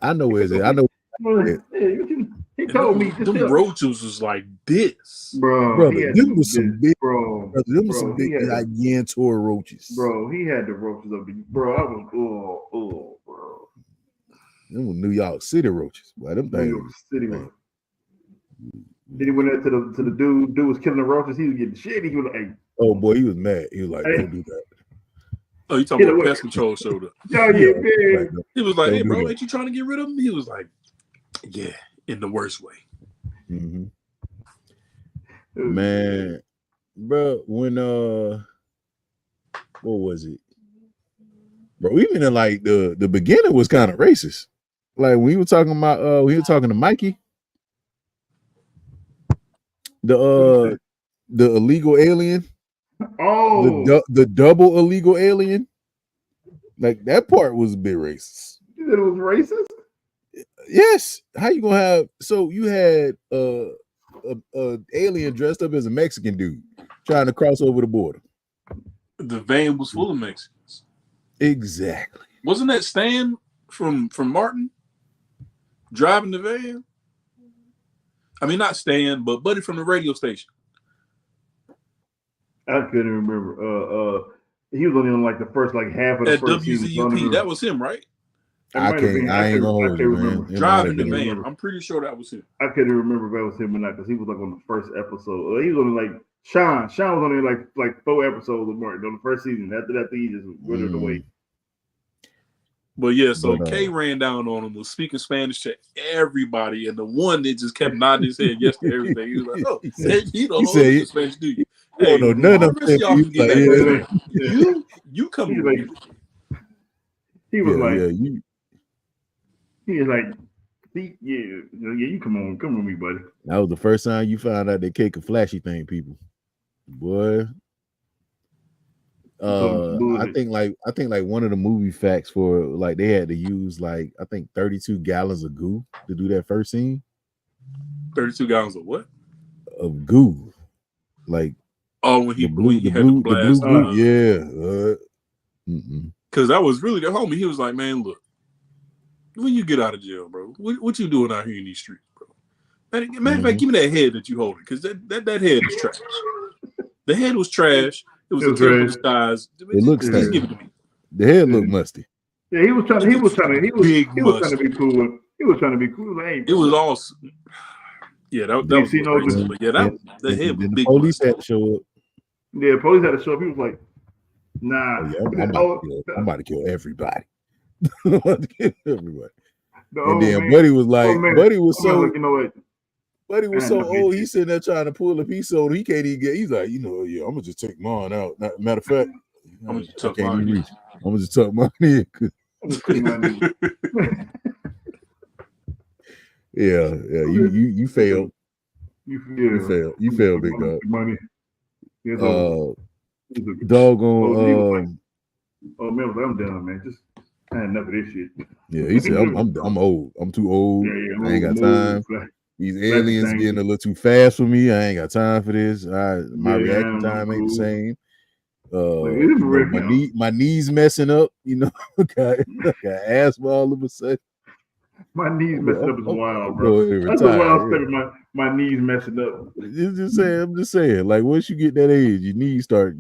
I know where it's at. I know. He told me them roaches was like this, bro. Them was some big, bro. Them was some big gigantor roaches, bro. He had the roaches up, bro. I was bro. Them were New York City roaches, boy. Them things. New York City roaches. Then he went out to the dude was killing the roaches. He was getting shit. He was like, hey. Oh boy, he was mad. He was like, don't do that. Oh, you talking about pest control showed up? Yeah, man. He was like, hey, bro, ain't you trying to get rid of him? He was like, yeah, in the worst way. Mm-hmm. Man, bro, when what was it? Bro, even in like the beginning was kind of racist. Like when you were talking about we were talking to Mikey. The illegal alien. Oh, the double illegal alien. Like that part was a bit racist. You said it was racist? Yes. How you gonna have? So you had a alien dressed up as a Mexican dude trying to cross over the border. The van was full of Mexicans. Exactly. Wasn't that Stan from Martin driving the van? I mean, not Stan, but Buddy from the radio station. I couldn't remember. He was only on like the first half of the first season. WZUP. That was him, right? I ain't gonna hold you, man. Driving the van. I'm pretty sure that was him. I couldn't remember if that was him or not because he was like on the first episode. He was on like Sean. Sean was only like 4 episodes of Martin on the first season. After that, he just withered away. But yeah, so Kay ran down on him, was speaking Spanish to everybody, and the one that just kept nodding his head yes to everything. He was like, "Oh, you don't know Spanish, do you?" Hey, no, none of them. Y'all can get that. You come here. He was like, he was like, you come with me, buddy. That was the first time you found out that Kay could flashy thing, people. Boy. I think one of the movie facts for like they had to use like I think 32 gallons of goo to do that first scene. 32 gallons of what? Of goo. Like when he had to blast. Because that was really the homie. He was like, man, look, when you get out of jail, bro, what you doing out here in these streets, bro? Matter of fact, give me that head that you holding, because that head is trash. The head was trash. It was a terrible disguise. It looks just give it to me. The head looked musty. Yeah, he was trying to be cool. He was trying to be cool. It was all. Yeah, that was racist, but yeah, the head was big. Police had to show up. Yeah, police had to show up. He was like, nah. I'm about to kill everybody. I'm about to kill everybody. And then Buddy was like, Buddy was so, you know what? Buddy was so old. He's sitting there trying to pull a piece so he can't even get. He's like, I'm gonna just take mine out. Matter of fact, I'm gonna just tuck mine in. I'm gonna just tuck mine in. Yeah. You failed. You failed, big dog. Money. Doggone. Oh man, I'm done, man. Just I had enough of this shit. Yeah, he said I'm old. I'm too old. I ain't got time. These aliens getting a little too fast for me. I ain't got time for this. My reaction time ain't the same. You know, my knees messing up, you know, got asthma all of a sudden. My knees messing up is wild, bro. Go ahead and That's the retire, wild yeah. stuff. My knees messing up. I'm just saying, like once you get that age, your knees start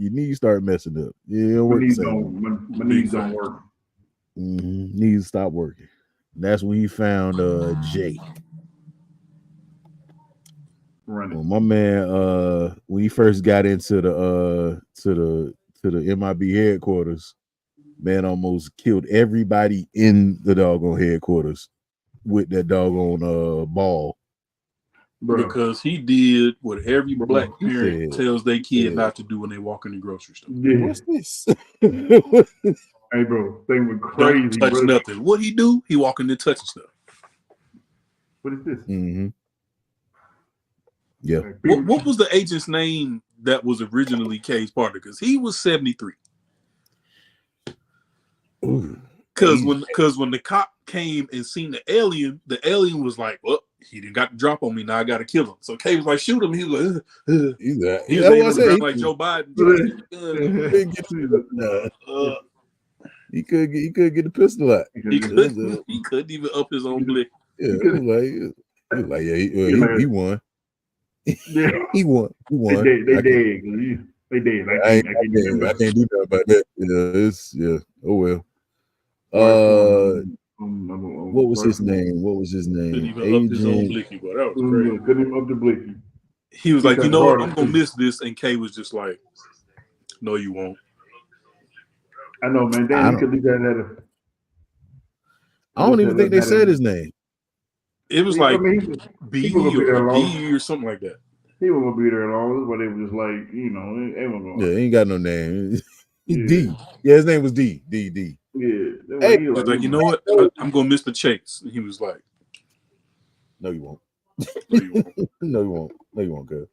messing up. Yeah, My knees don't work. Knees stop working. That's when he found Jay. Running. Well, my man, when he first got into the MIB headquarters, man almost killed everybody in the doggone headquarters with that doggone ball. Bro. Because he did what every black He parent said- tells their he kid said- not to do when they walk in the grocery store. Yeah. What's this? Hey, bro, thing went crazy. Don't touch bro. nothing. What he do? He walk in there touching stuff. What is this? Mm-hmm. Yeah. What was the agent's name that was originally K's partner? Because he was 73. Because when the cop came and seen the alien was like, well, he didn't got the drop on me. Now I got to kill him. So K was like, shoot him. He was like, He's he was able to drop like Joe Biden. He could get the pistol out. He couldn't even up his own blick. Yeah, he was like, he won. Yeah. He won. They dead. They dead. I can't do nothing about that. Yeah. Oh well. What was his name? Couldn't even up his own blicky, but that was crazy. Couldn't even up the blicky. He was like, you know what? I'm gonna miss this, and K was just like, no, you won't. I know, man. Damn, you could leave that I don't even think they said his name. It was like B or D or something like that. He wasn't gonna be there long, but it was just like, you know, they wasn't gonna. Yeah, he ain't got no name. D. Yeah, his name was D. D. Yeah. Hey, he was like, you know what? I'm gonna miss the chase. And he was like, no, you won't. no, you won't. No, you won't, girl.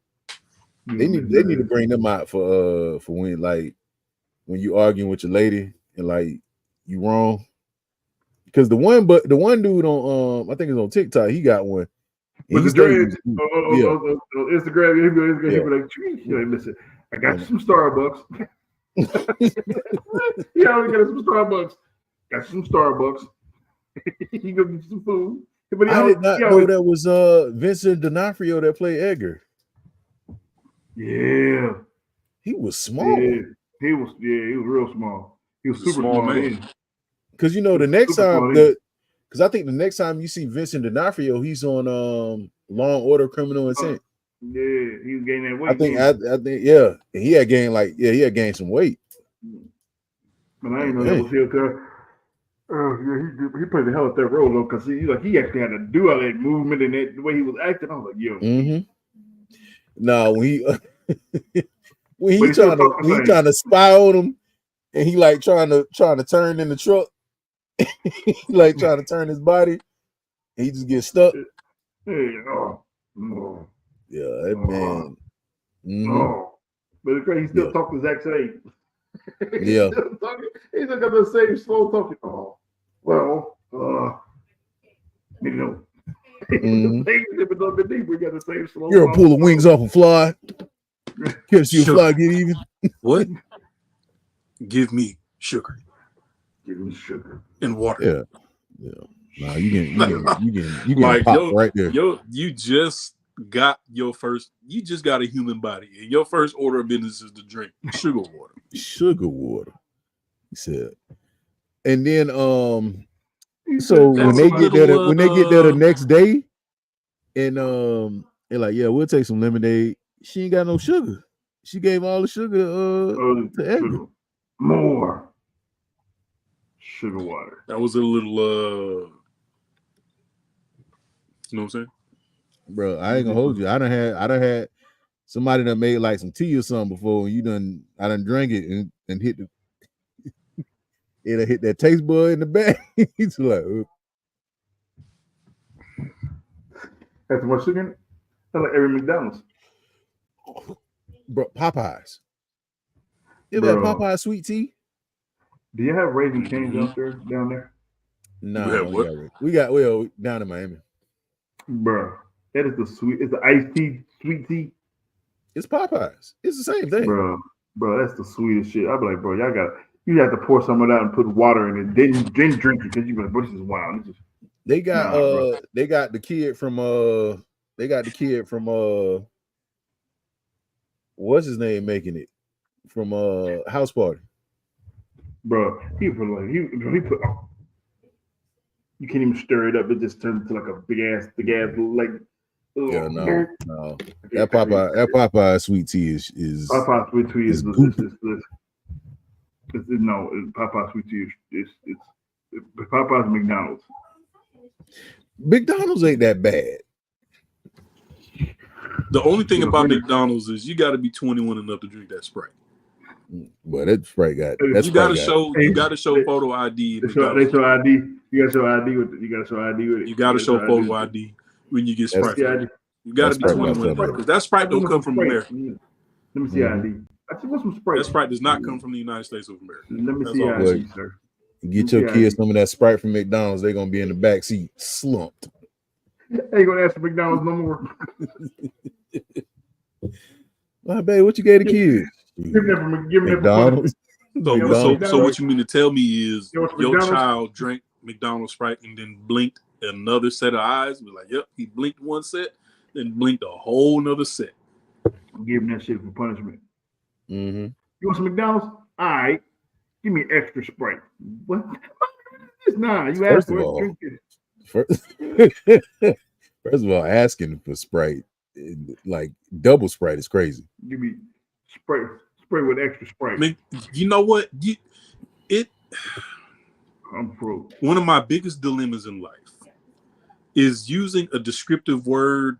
They need to bring them out for when you arguing with your lady and like you wrong. Because the one dude on I think it's on TikTok, he got one. With the dreads, Instagram, he'll be like, listen, I got you some Starbucks. He always got some Starbucks. Got some Starbucks. He go get some food. But I did not know that was Vincent D'Onofrio that played Edgar. Yeah. He was small. Yeah. He was real small. He was super small, man. Because you know the next time because I think the next time you see Vincent D'Onofrio, he's on Law and Order Criminal Intent. Yeah, he was gaining that weight. I think yeah. And he had gained some weight. But I ain't know that was him. He played the hell with that role though, because he actually had to do all that movement and the way he was acting. I was like, yo. Mm-hmm. No, when he trying to spy on him, and he like trying to turn in the truck, he like trying to turn his body, and he just gets stuck. Yeah, that man. But it's crazy. He still talking the exact same. Yeah. He's still got the same slow talking. You know. We got the same slow. You're gonna pull the wings off and fly. Catch you a fly, get even. What? Give me sugar. Give me sugar and water. Yeah. Nah, you can like pop right there. You just got a human body, and your first order of business is to drink sugar water. Sugar water, he said. And then so when they get there the next day, and they're like, yeah, we'll take some lemonade. She ain't got no sugar. She gave all the sugar to Edgar. More sugar water. That was a little you know what I'm saying? Bro, I ain't gonna hold you. I done had somebody that made like some tea or something before, and I done drank it and hit it'll hit that taste bud in the back. He's like, That's too much sugar in it? That's like every McDonald's. Bro, Popeyes. You ever had Popeyes sweet tea? Do you have Raising Cane's down there? No, we got down in Miami. Bro, that is it's the iced tea, sweet tea. It's Popeyes. It's the same thing. Bro, Bro, that's the sweetest shit. I'd be like, bro, you have to pour some of that and put water in it, then drink it because you be like, bro, this is wild. This is, They got bro. they got the kid from what's his name making it from House Party. Bro, he put you can't even stir it up. It just turns into like a big ass like. Yeah, no. That Popeye sweet tea is Popeye sweet tea is goopy. Popeye sweet tea is Popeye's McDonald's. McDonald's ain't that bad. The only thing about McDonald's is you got to be 21 enough to drink that Sprite. But that Sprite got you got to show photo ID. They show ID. You got to show ID with it. You got to show ID with it. You got to show photo ID when you get Sprite. You got to be 21 because that Sprite don't come from America. Let me see ID. I said, what's some Sprite? That Sprite does not come from the United States of America. Let me see ID, sir. Get your kids some of that Sprite from McDonald's. They're gonna be in the back seat slumped. Ain't gonna ask for McDonald's no more. Well, babe, what you gave the kids? Give them McDonald's. So what you mean to tell me is your child drank McDonald's Sprite and then blinked another set of eyes? We're like, yep, he blinked one set, then blinked a whole nother set. Give him that shit for punishment. Mm-hmm. You want some McDonald's? All right. Give me extra Sprite. What? Nah, you asked for it. Drink it. First of all, asking for Sprite, like double Sprite, is crazy. Give me Sprite with extra Sprite. I mean, you know what? I'm pro. One of my biggest dilemmas in life is using a descriptive word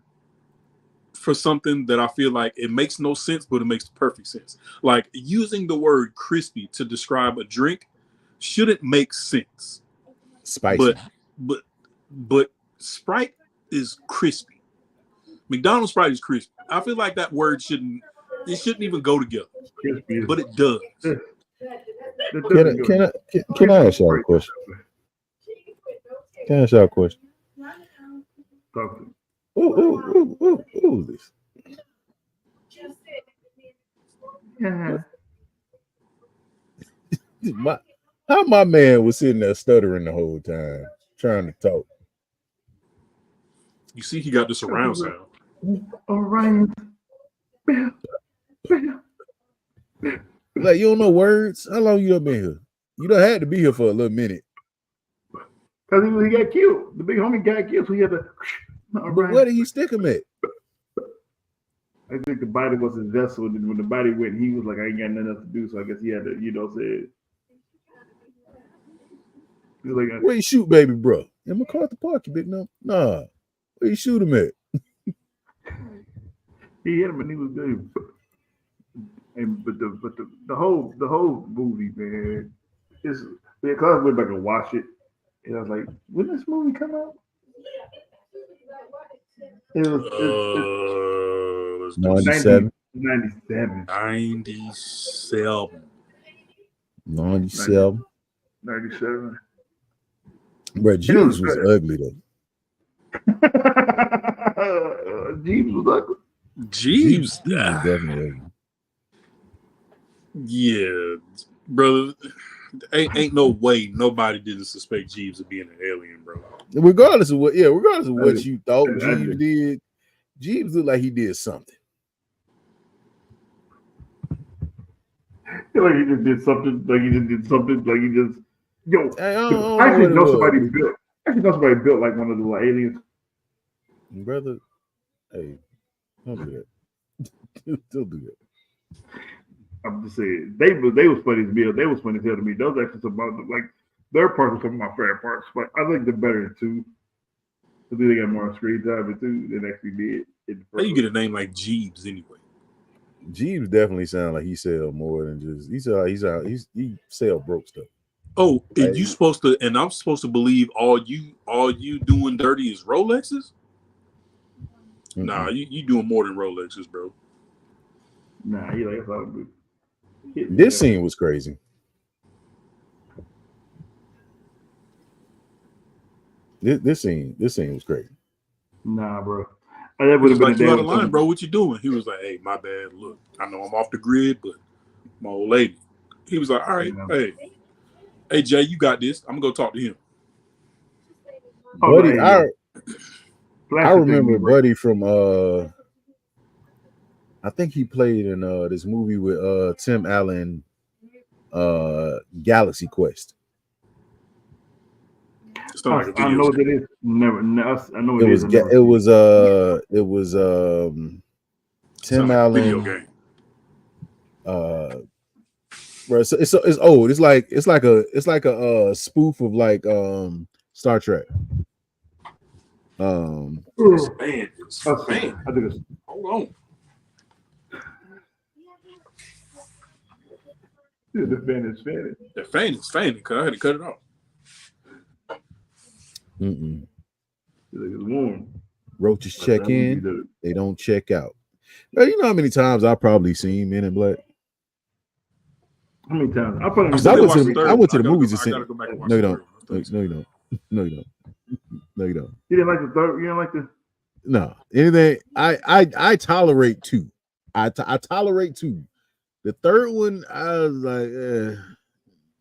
for something that I feel like it makes no sense, but it makes perfect sense. Like using the word crispy to describe a drink shouldn't make sense. Spicy. But Sprite is crispy. McDonald's Sprite is crispy. I feel like that word shouldn't even go together. Crispy, but it does. Can I ask y'all a question? Can I ask y'all a question? Talk to me. Ooh, this. Yeah. How my man was sitting there stuttering the whole time, trying to talk. You see, he got the surround sound. All right. Like, you don't know words? How long you done been here? You done had to be here for a little minute. Because he got killed. The big homie got killed, so he had to. But where did he stick him at? I think the body was his vessel, and when the body went, he was like, I ain't got nothing else to do, so I guess he had to, say. He was like, where you shoot, baby, bro? In MacArthur Park, you big no. Nah. Where you shoot him at? He hit him and he was good. But the whole movie, man, is because I went back and watched it, and I was like, when did this movie come out? It was 97. 97. 97. Bro, Jeeves was ugly though. Jeeves was ugly. Jeeves was definitely ugly. Yeah, brother. Ain't no way nobody didn't suspect Jeeves of being an alien, bro. Regardless of what you thought Jeeves did, Jeeves looked like he did something. Like he just did something. Like he just. Yo, I actually know somebody built. Like one of the little aliens. Brother, hey, don't do that. Don't do that. I'm just saying they was funny as hell. They was funny as hell to me. Those actually some like their parts were some of my favorite parts. But I think they're better than two. I think they got more screen time than two than actually did. How you get a name like Jeeves anyway? Jeeves definitely sound like he sell more than just he sell broke stuff. Oh, and you supposed to, and I'm supposed to believe all you doing dirty is Rolexes? Mm-hmm. Nah, you doing more than Rolexes, bro. Nah, he like thought good. This scene was crazy. This scene was crazy. Nah, bro. That would have been like, you out of line, bro. What you doing? He was like, "Hey, my bad. Look, I know I'm off the grid, but my old lady. He was like, all right, hey Jay, you got this. I'm gonna go talk to him. Buddy, I Plastic remember thing, right? Buddy from I think he played in this movie with Tim Allen, Galaxy Quest. It's not like a I video know game. that it's never. I know It was is. Tim It's not like a video Allen. game. Bro, it's old. It's like a spoof of like Star Trek. Man, I think it's. hold on. The fan is fanning. The fan is fanning because I had to cut it off. Mm-mm. It's warm. Roaches check in, they don't check out. But you know how many times I probably seen Men in Black? How many times? I put I went to the movies to see. I gotta go back and watch No, you the don't. third one. No, you don't. No, you don't. No, you don't. You didn't like the third. You didn't like the. No, anything. I tolerate two. I tolerate two. The third one, I was like,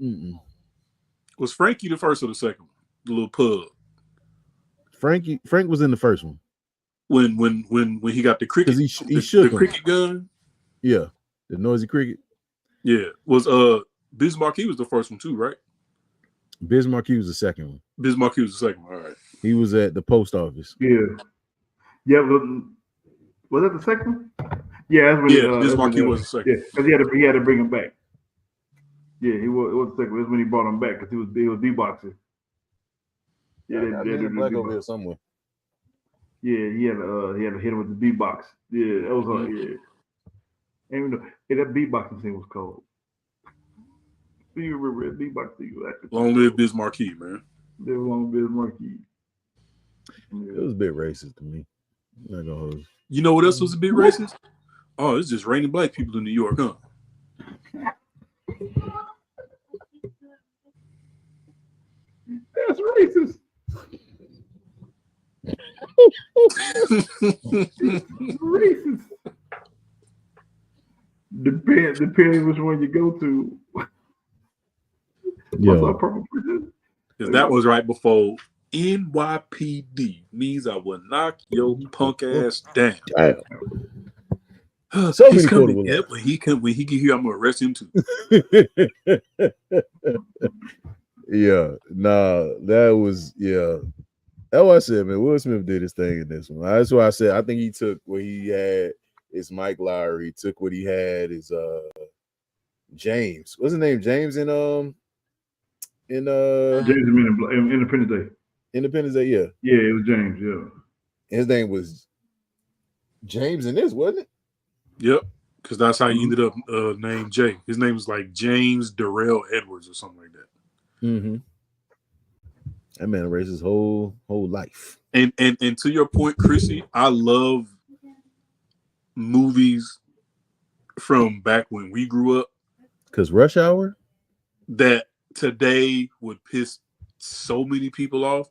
mm-mm. Was Frankie the first or the second one? The little pug. Frank was in the first one. When he got the cricket, Because he shook the him. cricket gun. Yeah, the noisy cricket. Yeah, was Bismarck? He was the first one too, right? Bismarck, he was the second one. Bismarck, he was the second one. All right. He was at the post office. Yeah. Yeah. Was that the second one? Yeah. That's when, Bismarck, he was the second. Yeah, because he had to bring him back. Yeah, it was the second one. That's when he brought him back because he was beatboxing. Yeah, Black over here somewhere. Yeah, he had to hit him with the beatbox. Yeah, that was yeah. And even though that beatboxing thing was cold. Do you remember that beatbox thing? Long live Bismarck, man. They were on Bismarck. It was a bit racist to me. I'm not gonna hold you. You know what else was a bit racist? Oh, it's just raining black people in New York, huh? That's racist. Racist. Depending which one you go to. Yeah. What's up, Purple Princess? Because that was right before NYPD means I will knock your punk ass down. Damn. So many he's coming. quotable Yeah, when he get here, I'm gonna arrest him too. Yeah, nah, that was That's what I said, man. Will Smith did his thing in this one. That's why I said I think he took what he had is Mike Lowry. He took what he had is James. What's his name? James in James in Independence Day. Independence Day, yeah. Yeah, it was James, yeah. His name was James in this, wasn't it? Yep, because that's how he ended up named Jay. His name was like James Darrell Edwards or something like that. Mm-hmm. That man erased his whole life. And to your point, Chrissy, I love movies from back when we grew up. Because Rush Hour? That today would piss so many people off.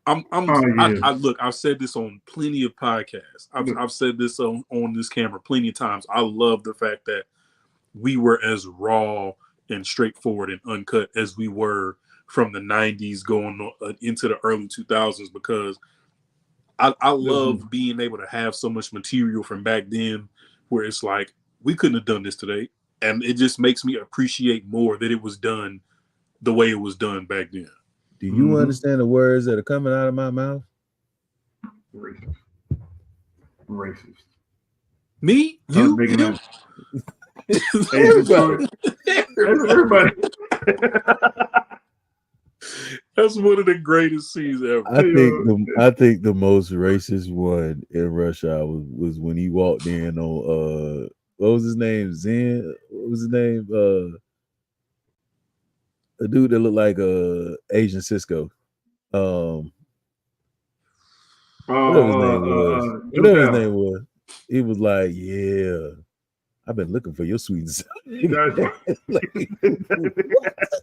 Look, I've said this on plenty of podcasts. I've said this on this camera plenty of times. I love the fact that we were as raw and straightforward and uncut as we were from the 90s going into the early 2000s, because I love being able to have so much material from back then where it's like, we couldn't have done this today. And it just makes me appreciate more that it was done the way it was done back then. Do you understand the words that are coming out of my mouth? Racist. Me? You? Him? Everybody. Everybody. That's one of the greatest scenes ever. I think the most racist one in Rush Hour was when he walked in on what was his name? Zen? What was his name? A dude that looked like Asian Cisco. Whatever his name was. He was like, yeah, I've been looking for your sweet and sour.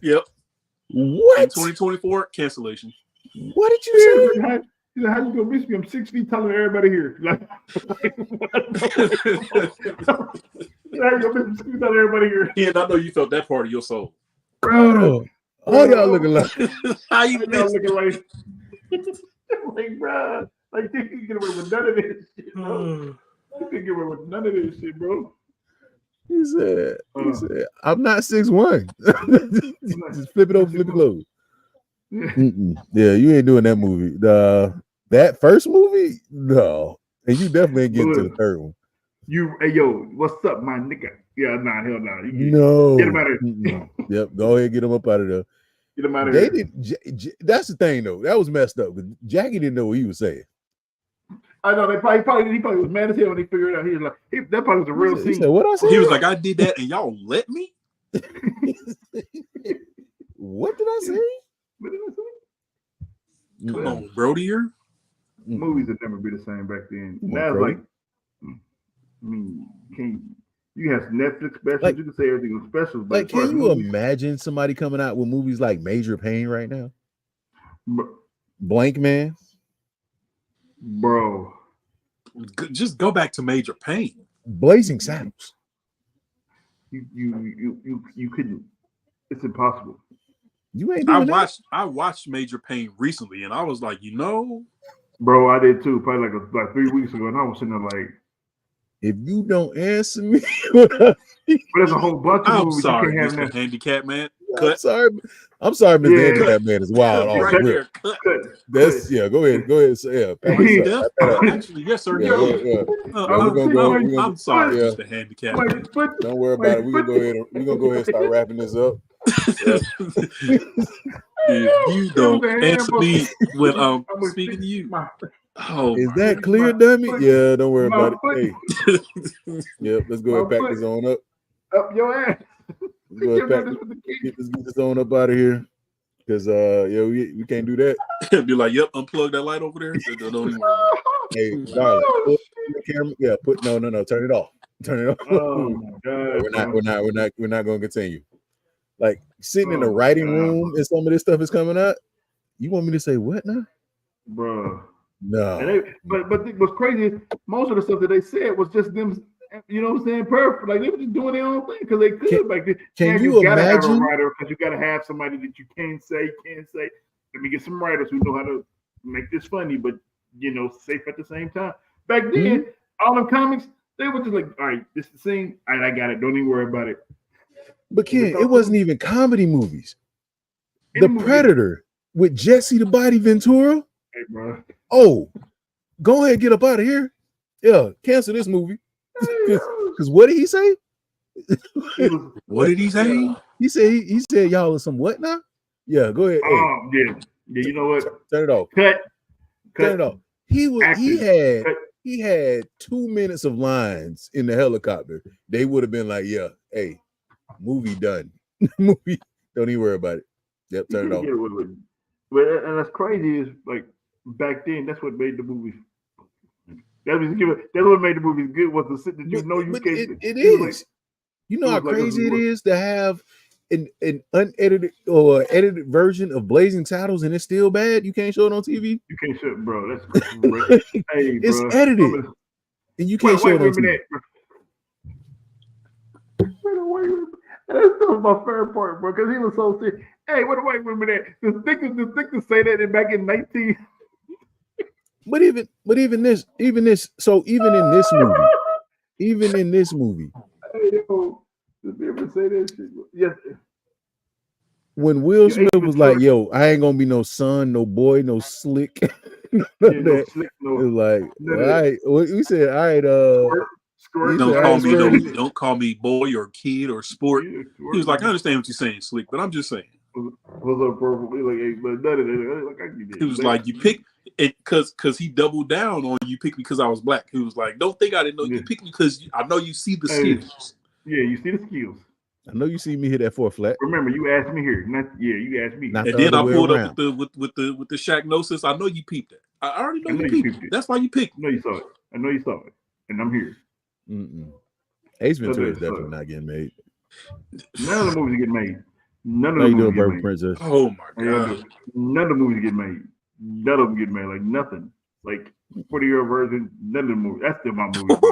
Yep. What? In 2024, cancellation. What did you say? How you gonna miss me? I'm 6 feet taller than everybody here. everybody here. Yeah, I know you felt that part of your soul. Bro, all y'all looking like How you Y'all missed looking like, bro, like you can get away with none of this shit, bro. it? You can get away with none of this shit, bro. he said, I'm not 6'1". Just flip it over, flip it over. Yeah, you ain't doing that movie. That first movie, no. And you definitely ain't getting to the third one. Hey yo, what's up, my nigga? Yeah, nah, hell nah. No. Get him out of here. Yep, go ahead, get him up out of there. Get him out of They here. didn't. That's the thing, though. That was messed up. But Jackie didn't know what he was saying. I know he probably was mad as hell when he figured it out. He was like, that probably was a real He scene. said, "What I said?" He was like, I did that and y'all let me? What did I say? What did I say? Come on, Brodier. Movies would never be the same back then. Come on, Now it's Brody. like, I mean, you have Netflix specials, you can say everything was special. But Like, can you imagine somebody coming out with movies like Major Pain right now? Blank Man. Bro, Just go back to Major Pain. Blazing Saddles. you couldn't. It's impossible. You ain't doing that. I watched Major Pain recently, and I was like, Bro, I did too. Probably like 3 weeks ago, and I was sitting there like, if you don't answer me, but there's a whole bunch of I'm movies sorry, you can't have Mr. now. Handicap Man. I'm sorry, Mr. Yeah. Handicap Man is wild. Off Right the rip. there. Cut. That's go ahead. So, yeah, pat this Yeah. up, pat that up. Actually, yes, sir. Yeah, Yeah. we're gonna go. I'm sorry, yeah. Mr. Handicap Man. Don't worry about it. We're gonna go ahead and start wrapping this up. If you don't answer me when I'm speaking to you. Oh, Is my that clear, dummy? Yeah, don't worry about it. Hey, yep, let's go ahead and pack this on up. Up your ass. Let's go ahead and get this on up out of here. Because we can't do that. Be like, yep, unplug that light over there. Don't even worry about it. Hey, darling, put the camera. Yeah, no, turn it off. Turn it off. Oh my god. We're not gonna continue. Like sitting in the writing room and some of this stuff is coming out. You want me to say what now? Bro. No. And but what's crazy is most of the stuff that they said was just them, you know what I'm saying? Perfect. Like they were just doing their own thing because they could back then. Can you gotta have a imagine? writer because you gotta have somebody that you can't say. Let me get some writers who know how to make this funny, but safe at the same time. Back then, all them comics, they were just like, all right, this is the scene. All right, I got it. Don't even worry about it. But Ken, it wasn't even comedy movies. Any The movie- Predator with Jesse the Body Ventura. Hey, bro. Oh, go ahead, get up out of here. Yeah, cancel this movie. Because what did he say? What did he say? He said y'all are some what now? Yeah, go ahead. Hey, Yeah. You know what? turn it off. Cut. Turn it off. He Cut. had 2 minutes of lines in the helicopter. They would have been like, yeah, hey, movie done. Movie, don't even worry about it. Yep, turn it off. And that's crazy is like back then, that's what made the movies. That's what made the movies good was the sit that you But can't. it is. You know it how was like crazy it a- is to have an unedited or edited version of Blazing Saddles and it's still bad. You can't show it on TV. You can't show it, bro. That's crazy. Hey, It's bro. edited. And you can't show it on TV. That's my favorite part, bro. Because he was so serious. Hey, what the white women at? The thick to say that back in 19. But even this, so even in this movie, Hey, yo, did they ever say that shit? Yes. when Will Yeah, Smith Ace was like, Ventura. "Yo, I ain't gonna be no son, no boy, no slick," none Yeah, of no that. slick, It no. was like, None all of that. right, we said, all right, Squirt. Don't call me boy or kid or sport. Yeah, He was like, I understand what you're saying, Slick, but I'm just saying. was up perfectly like, hey, but none of that. Like, I get it. He was like, you pick it because he doubled down on you picked me because I was black. He was like, don't think I didn't know you picked me because I know you see the skills. Yeah, you see the skills. I know you see me hit that 4 flat. Remember, you asked me here. You asked me. Not And the then I other way pulled around. up with the Shaqnosis. I know you peeped it. I already know I know you you peeped peeped it. it. That's why you picked I know you saw it. I know you saw it. And I'm here. Ace Ventura is So- definitely not getting made. None of the movies get made. None How of you the doing, movies get Bourbon made. Princess? Oh my How y'all god. doing? None of the movies get made. None of them get made. Like nothing. Like 40-year-old version. None of the movies. That's still my movie, bro.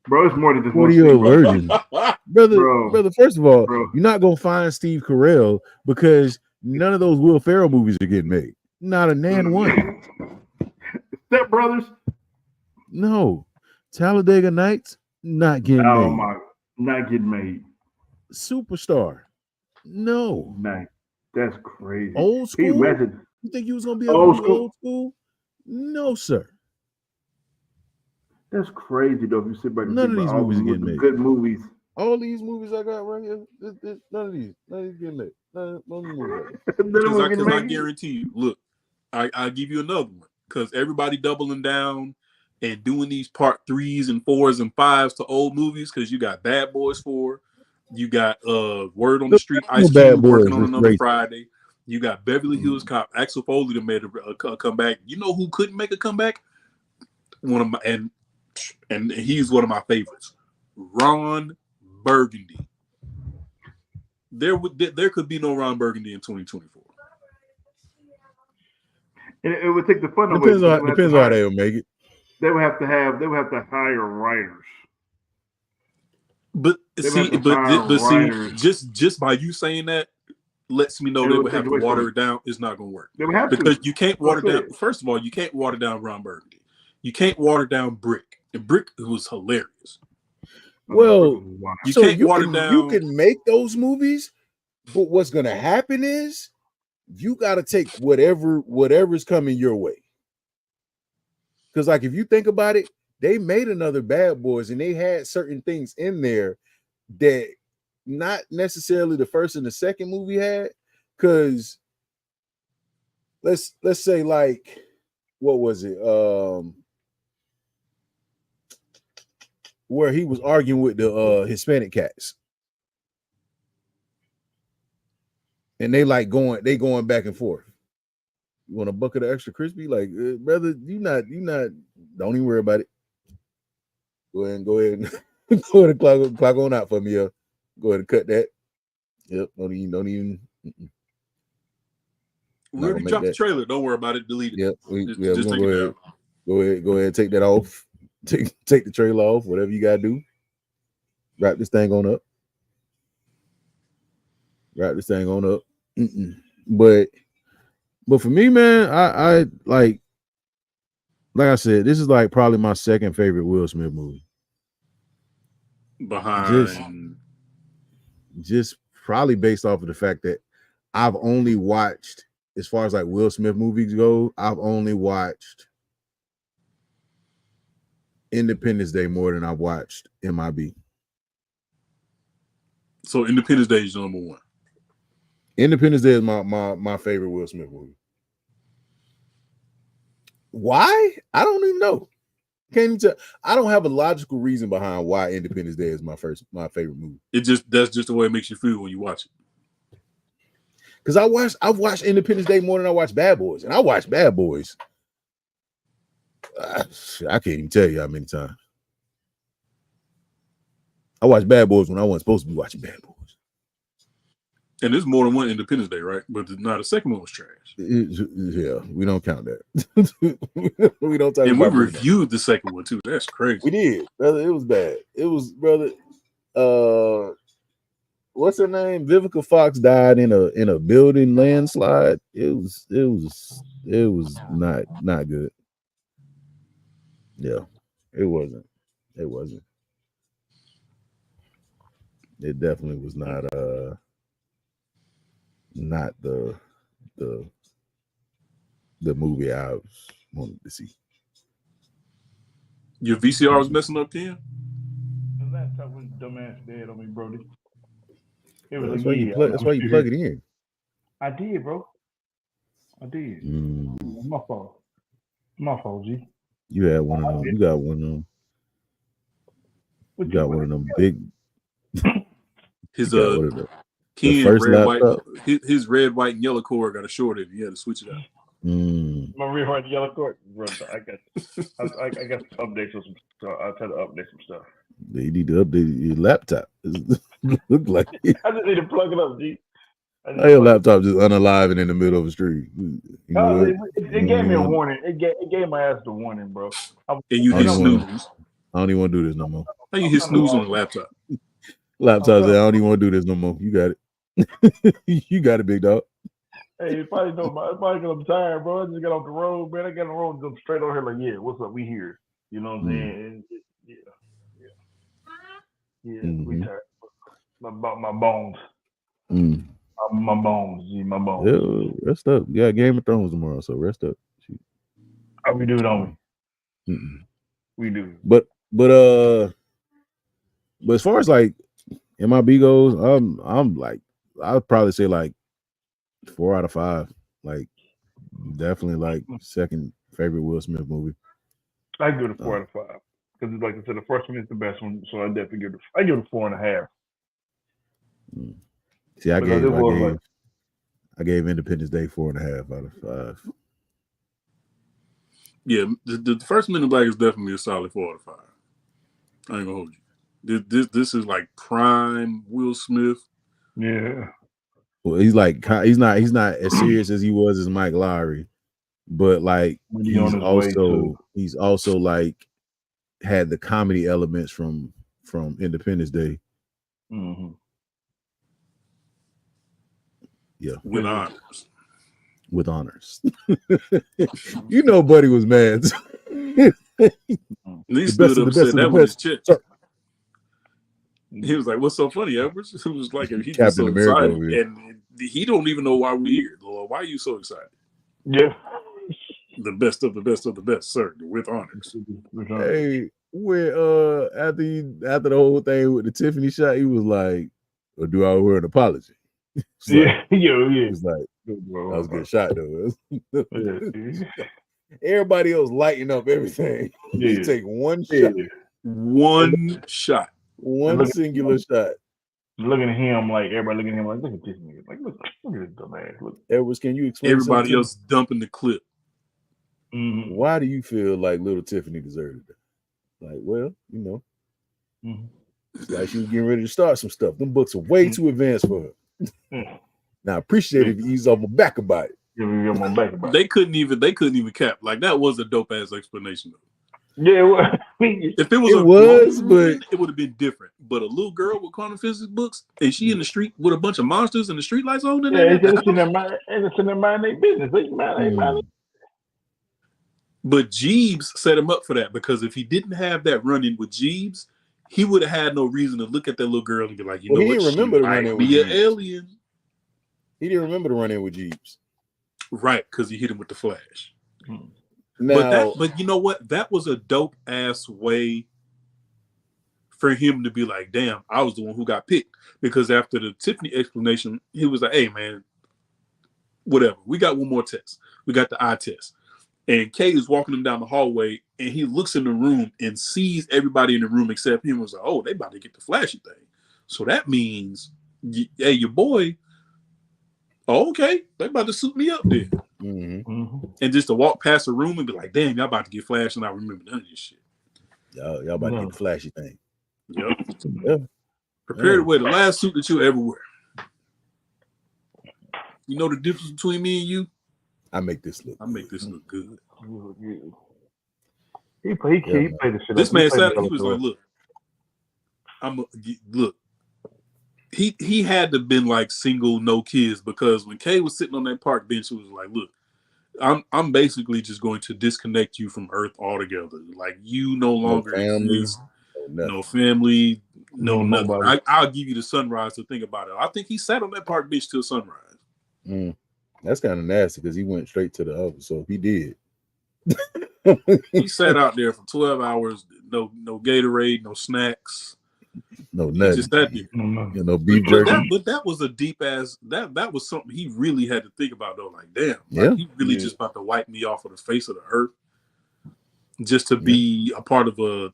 Bro, it's more than just one 40-year-old scene, bro. virgin. Brother, Bro. brother, first of all, Bro. you're not gonna find Steve Carell because none of those Will Ferrell movies are getting made. Not a nan one. Step Brothers. No. Talladega Nights, not getting Oh made. my, not getting made. Superstar. No. Nice. That's crazy. Old Can you school? imagine? You think you was gonna be able Old to do school? old school? No, sir. That's crazy though. If you sit back and None think of about these all movies are the getting made. good movies. All these movies I got right here, none of these getting made. None of these movies. Because I guarantee you, look, I give you another one. Because everybody doubling down and doing these part 3s and 4s and 5s to old movies. Because you got Bad Boys 4, you got Word on the Street, Ice Bad Cube Boys working on is another racist. Friday. You got Beverly Hills Cop, Axel Foley that made a comeback. You know who couldn't make a comeback? One of my and he's one of my favorites, Ron Burgundy. There could be no Ron Burgundy in 2024. And it would take the fun away. Depends on how they will make it. They would have to hire writers. But They see, have to hire writers. just by you saying that lets me know It they would would take have to away from water it. it down. It's not going to work They would have because to. you can't water That's down. it. First of all, you can't water down Ron Burgundy. You can't water down Brick. And Brick was hilarious. Well, You so can't you water can, down. you can make those movies, but what's going to happen is you got to take whatever's coming your way. Because, like, if you think about it, they made another Bad Boys, and they had certain things in there that not necessarily the first and the second movie had. Because let's say, like, what was it? Where he was arguing with the Hispanic cats. And they going back and forth. You want a bucket of extra crispy? Like, brother, you not, don't even worry about it. Go ahead and clock on out for me. Go ahead and cut that. Yep, don't even. We already dropped the trailer. Don't worry about it. Delete it. Yep, just take it down. Go ahead and take that off. Take the trailer off, whatever you gotta do. Wrap this thing on up. But for me, man, I like I said, this is like probably my second favorite Will Smith movie. Behind just probably based off of the fact that I've only watched, as far as like Will Smith movies go, I've only watched Independence Day more than I've watched MIB. So Independence Day is number one. Independence Day is my favorite Will Smith movie. Why? I don't even know. Can't even tell. I don't have a logical reason behind why Independence Day is my favorite movie. That's just the way it makes you feel when you watch it. Because I've watched Independence Day more than I watched Bad Boys, and I watched Bad Boys. I can't even tell you how many times. I watched Bad Boys when I wasn't supposed to be watching Bad Boys. And there's more than one Independence Day, right? But the second one was trash. Yeah, we don't count that. We don't talk and about we reviewed the second one too. That's crazy. We did, brother. It was bad. It was, brother. What's her name? Vivica Fox died in a building landslide. It was not good. Yeah, it wasn't. It definitely was not the movie I wanted to see. Your VCR was messing up, Ken? The laptop was dumbass dead on me, Brody. It was That's why you plug it in. I did, bro. I did. My fault, G. You had one of them. You got one of them. You got one of them big. His Ken's red, white, his red, white, and yellow cord got a shortage. You had to switch it out. My red, white, and yellow cord, bro. I got to update some stuff. I'll try to update some stuff. You need to update your laptop. Look like it. I just need to plug it up, G. Your laptop just unalive in the middle of the street. It gave me a warning. It gave my ass the warning, bro. And you hit snooze. I don't even want to do this no more. How you hit snooze on the laptop? Laptop said, I don't even want to do this no more. You got it. You got it, big dog. Hey, you probably know probably because I'm tired, bro. I just got off the road, man. I got on the road and go straight over here like, yeah, what's up? We here. You know what I'm saying? We tired. My bones. My bones, G, my bones. Yeah, rest up. You got Game of Thrones tomorrow, so rest up. Shoot. Oh, we do, don't we? We do. But as far as like MIB goes, I'm like, I'd probably say like 4 out of 5. Like definitely like second favorite Will Smith movie. I give it a 4 out of 5 because, like I said, the first one is the best one, so I definitely give it. I give it a 4.5. See, I gave Independence Day 4.5 out of 5. Yeah, the first Men in Black is definitely a solid 4 out of 5. I ain't gonna hold you. This is like prime Will Smith. Yeah. Well, he's not as serious as he was as Mike Lowry, but like he's also like had the comedy elements from Independence Day. Mm-hmm. Yeah, with honors. With honors. You know, Buddy was mad. He stood up and said that was his chest. He was like, "What's so funny, Edwards?" It was like he was so excited, and he don't even know why we're here. Lord, why are you so excited? Yeah, the best of the best of the best, sir, with honors. Hey, when after the whole thing with the Tiffany shot, he was like, "Or do I owe her an apology?" Yeah. It's like that was a good shot though. Everybody else lighting up everything. You take one shot. One shot. One singular shot. Looking at him like everybody looking at him like, look at this nigga. Like, look at this dumbass. Look. Edwards, can you explain? Everybody else dumping the clip. Why do you feel like little Tiffany deserved it? Like, well, you know, it's like she was getting ready to start some stuff. Them books are way too advanced for her. Now, I appreciate it if you ease off my back about it. They couldn't even cap. Like, that was a dope ass explanation though. Yeah, well, if it was but it would have been different. But a little girl with quantum physics books, and she in the street with a bunch of monsters and the street lights on. It's in their mind their business. But Jeeves set him up for that, because if he didn't have that run-in with Jeeves, he would have had no reason to look at that little girl and be like, you know what? He didn't remember the run-in with Jeeves. Alien. He didn't remember the run-in with Jeeves. Right, because he hit him with the flash. Now, but you know what? That was a dope ass way for him to be like, damn, I was the one who got picked. Because after the Tiffany explanation, he was like, hey man, whatever. We got one more test. We got the eye test. And Kay is walking him down the hallway, and he looks in the room and sees everybody in the room except him. And was like, oh, they about to get the flashy thing. So that means, hey, your boy, oh, okay, they about to suit me up there. And just to walk past the room and be like, damn, y'all about to get flashed, and I remember none of this shit. Y'all about to get the flashy thing. Yep. Prepare to wear the last suit that you ever wear. You know the difference between me and you? I make this look good. He played the shit. This man said he was like, look. He had to been like single, no kids, because when Kay was sitting on that park bench, he was like, look, I'm basically just going to disconnect you from Earth altogether. Like, you no longer exist, no family, no nothing. I'll give you the sunrise to think about it. I think he sat on that park bench till sunrise. That's kind of nasty because he went straight to the oven. So if he did, he sat out there for 12 hours, no Gatorade, no snacks. No nothing. Just that, beef jerky. But that was a deep ass. That was something he really had to think about though. Like, damn, like, he really just about to wipe me off of the face of the earth, just to be a part of a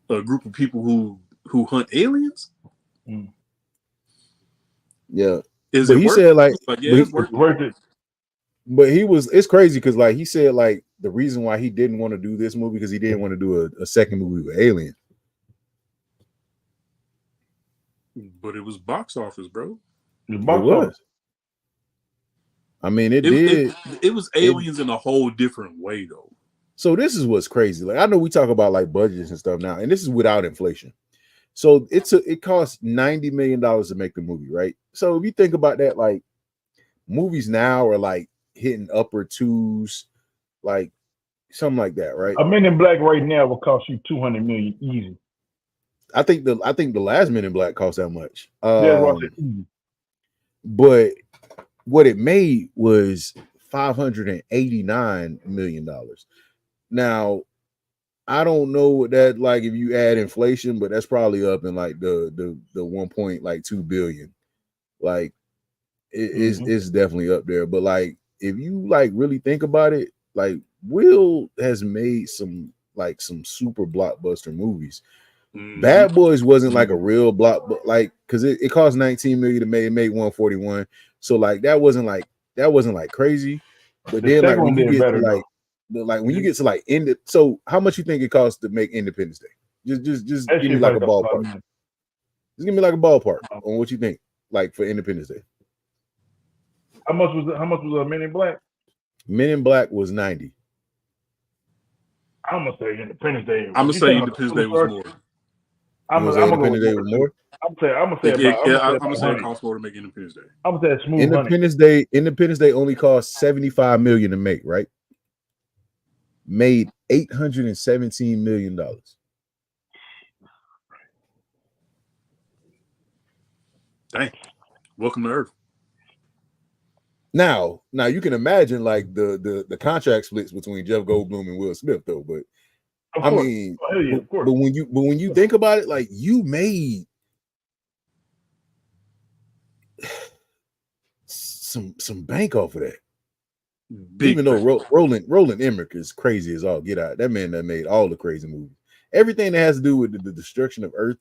group of people who hunt aliens. Yeah, but he said like, it's worth it. But it's crazy because like he said like the reason why he didn't want to do this movie because he didn't want to do a second movie with Alien. But it was box office, bro. It was. I mean, it did. It was Aliens in a whole different way, though. So this is what's crazy. Like I know we talk about like budgets and stuff now, and this is without inflation. So it costs $90 million to make the movie, right? So if you think about that, like movies now are like hitting upper twos, like something like that, right? A Men in Black right now will cost you $200 million easy. I think the last Men in Black cost that much. That's what I said, easy. But what it made was $589 million. Now, I don't know what that like if you add inflation, but that's probably up in like the 1.2 billion. Like it's definitely up there. But like if you like really think about it, like Will has made some super blockbuster movies. Bad Boys wasn't like a real block, but like because it cost 19 million to make, it made 141. So like that wasn't like crazy. But then like when you get to like when you get to like so how much you think it costs to make Independence Day? Just give me like a ballpark. Just give me like a ballpark on what you think like for Independence Day. How much was Men in Black? Men in Black was 90. I'm gonna say Independence Day. I'm gonna say Independence Day was more. I'm gonna say Independence Day was more. I'm gonna say it costs more to make Independence Day. I'm gonna say smooth Independence Day only cost $75 million to make, right? Made $817 million. Dang. Welcome to Earth. Now you can imagine like the contract splits between Jeff Goldblum and Will Smith though, but I mean, but when you think about it, like you made some bank off of that. Even though Roland Emmerich is crazy as all get out, that man that made all the crazy movies, everything that has to do with the destruction of Earth.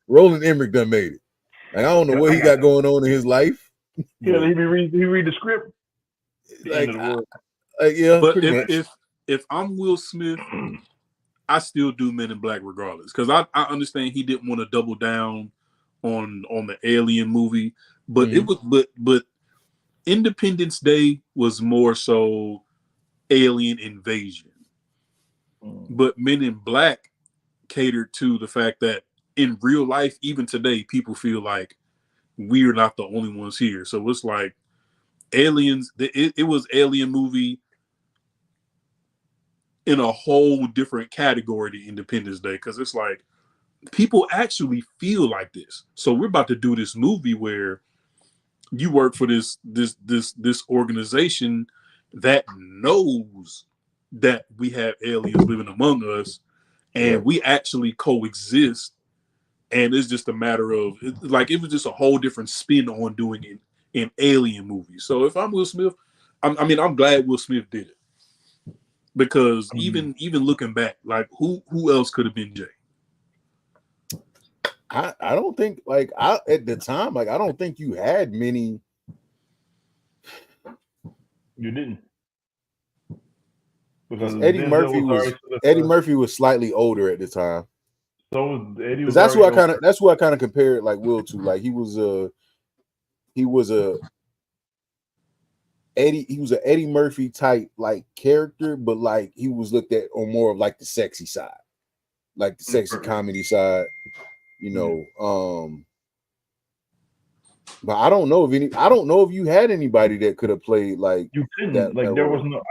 Roland Emmerich done made it. Like I don't know what he got going on in his life. Yeah, he read the script. Like, yeah, but if I'm Will Smith, I still do Men in Black regardless because I understand he didn't want to double down on the Alien movie, but it was but Independence Day was more so alien invasion, but Men in Black catered to the fact that in real life, even today, people feel like we're not the only ones here. So it's like aliens. It was alien movie in a whole different category to Independence Day because it's like people actually feel like this. So we're about to do this movie where you work for this organization that knows that we have aliens living among us and we actually coexist. And it's just a matter of like it was just a whole different spin on doing it in alien movies. So if I'm Will Smith, I'm glad Will Smith did it because even looking back, like who else could have been Jay? I don't think like at the time like I don't think you had many. You didn't because Eddie Murphy was slightly older at the time. So was Eddie. That's who I kind of compared like Will to. Like he was an Eddie Murphy type like character, but like he was looked at on more of like the sexy side, like the sexy comedy side, you know. But I don't know if you had anybody that could have played like you couldn't. Like there was no.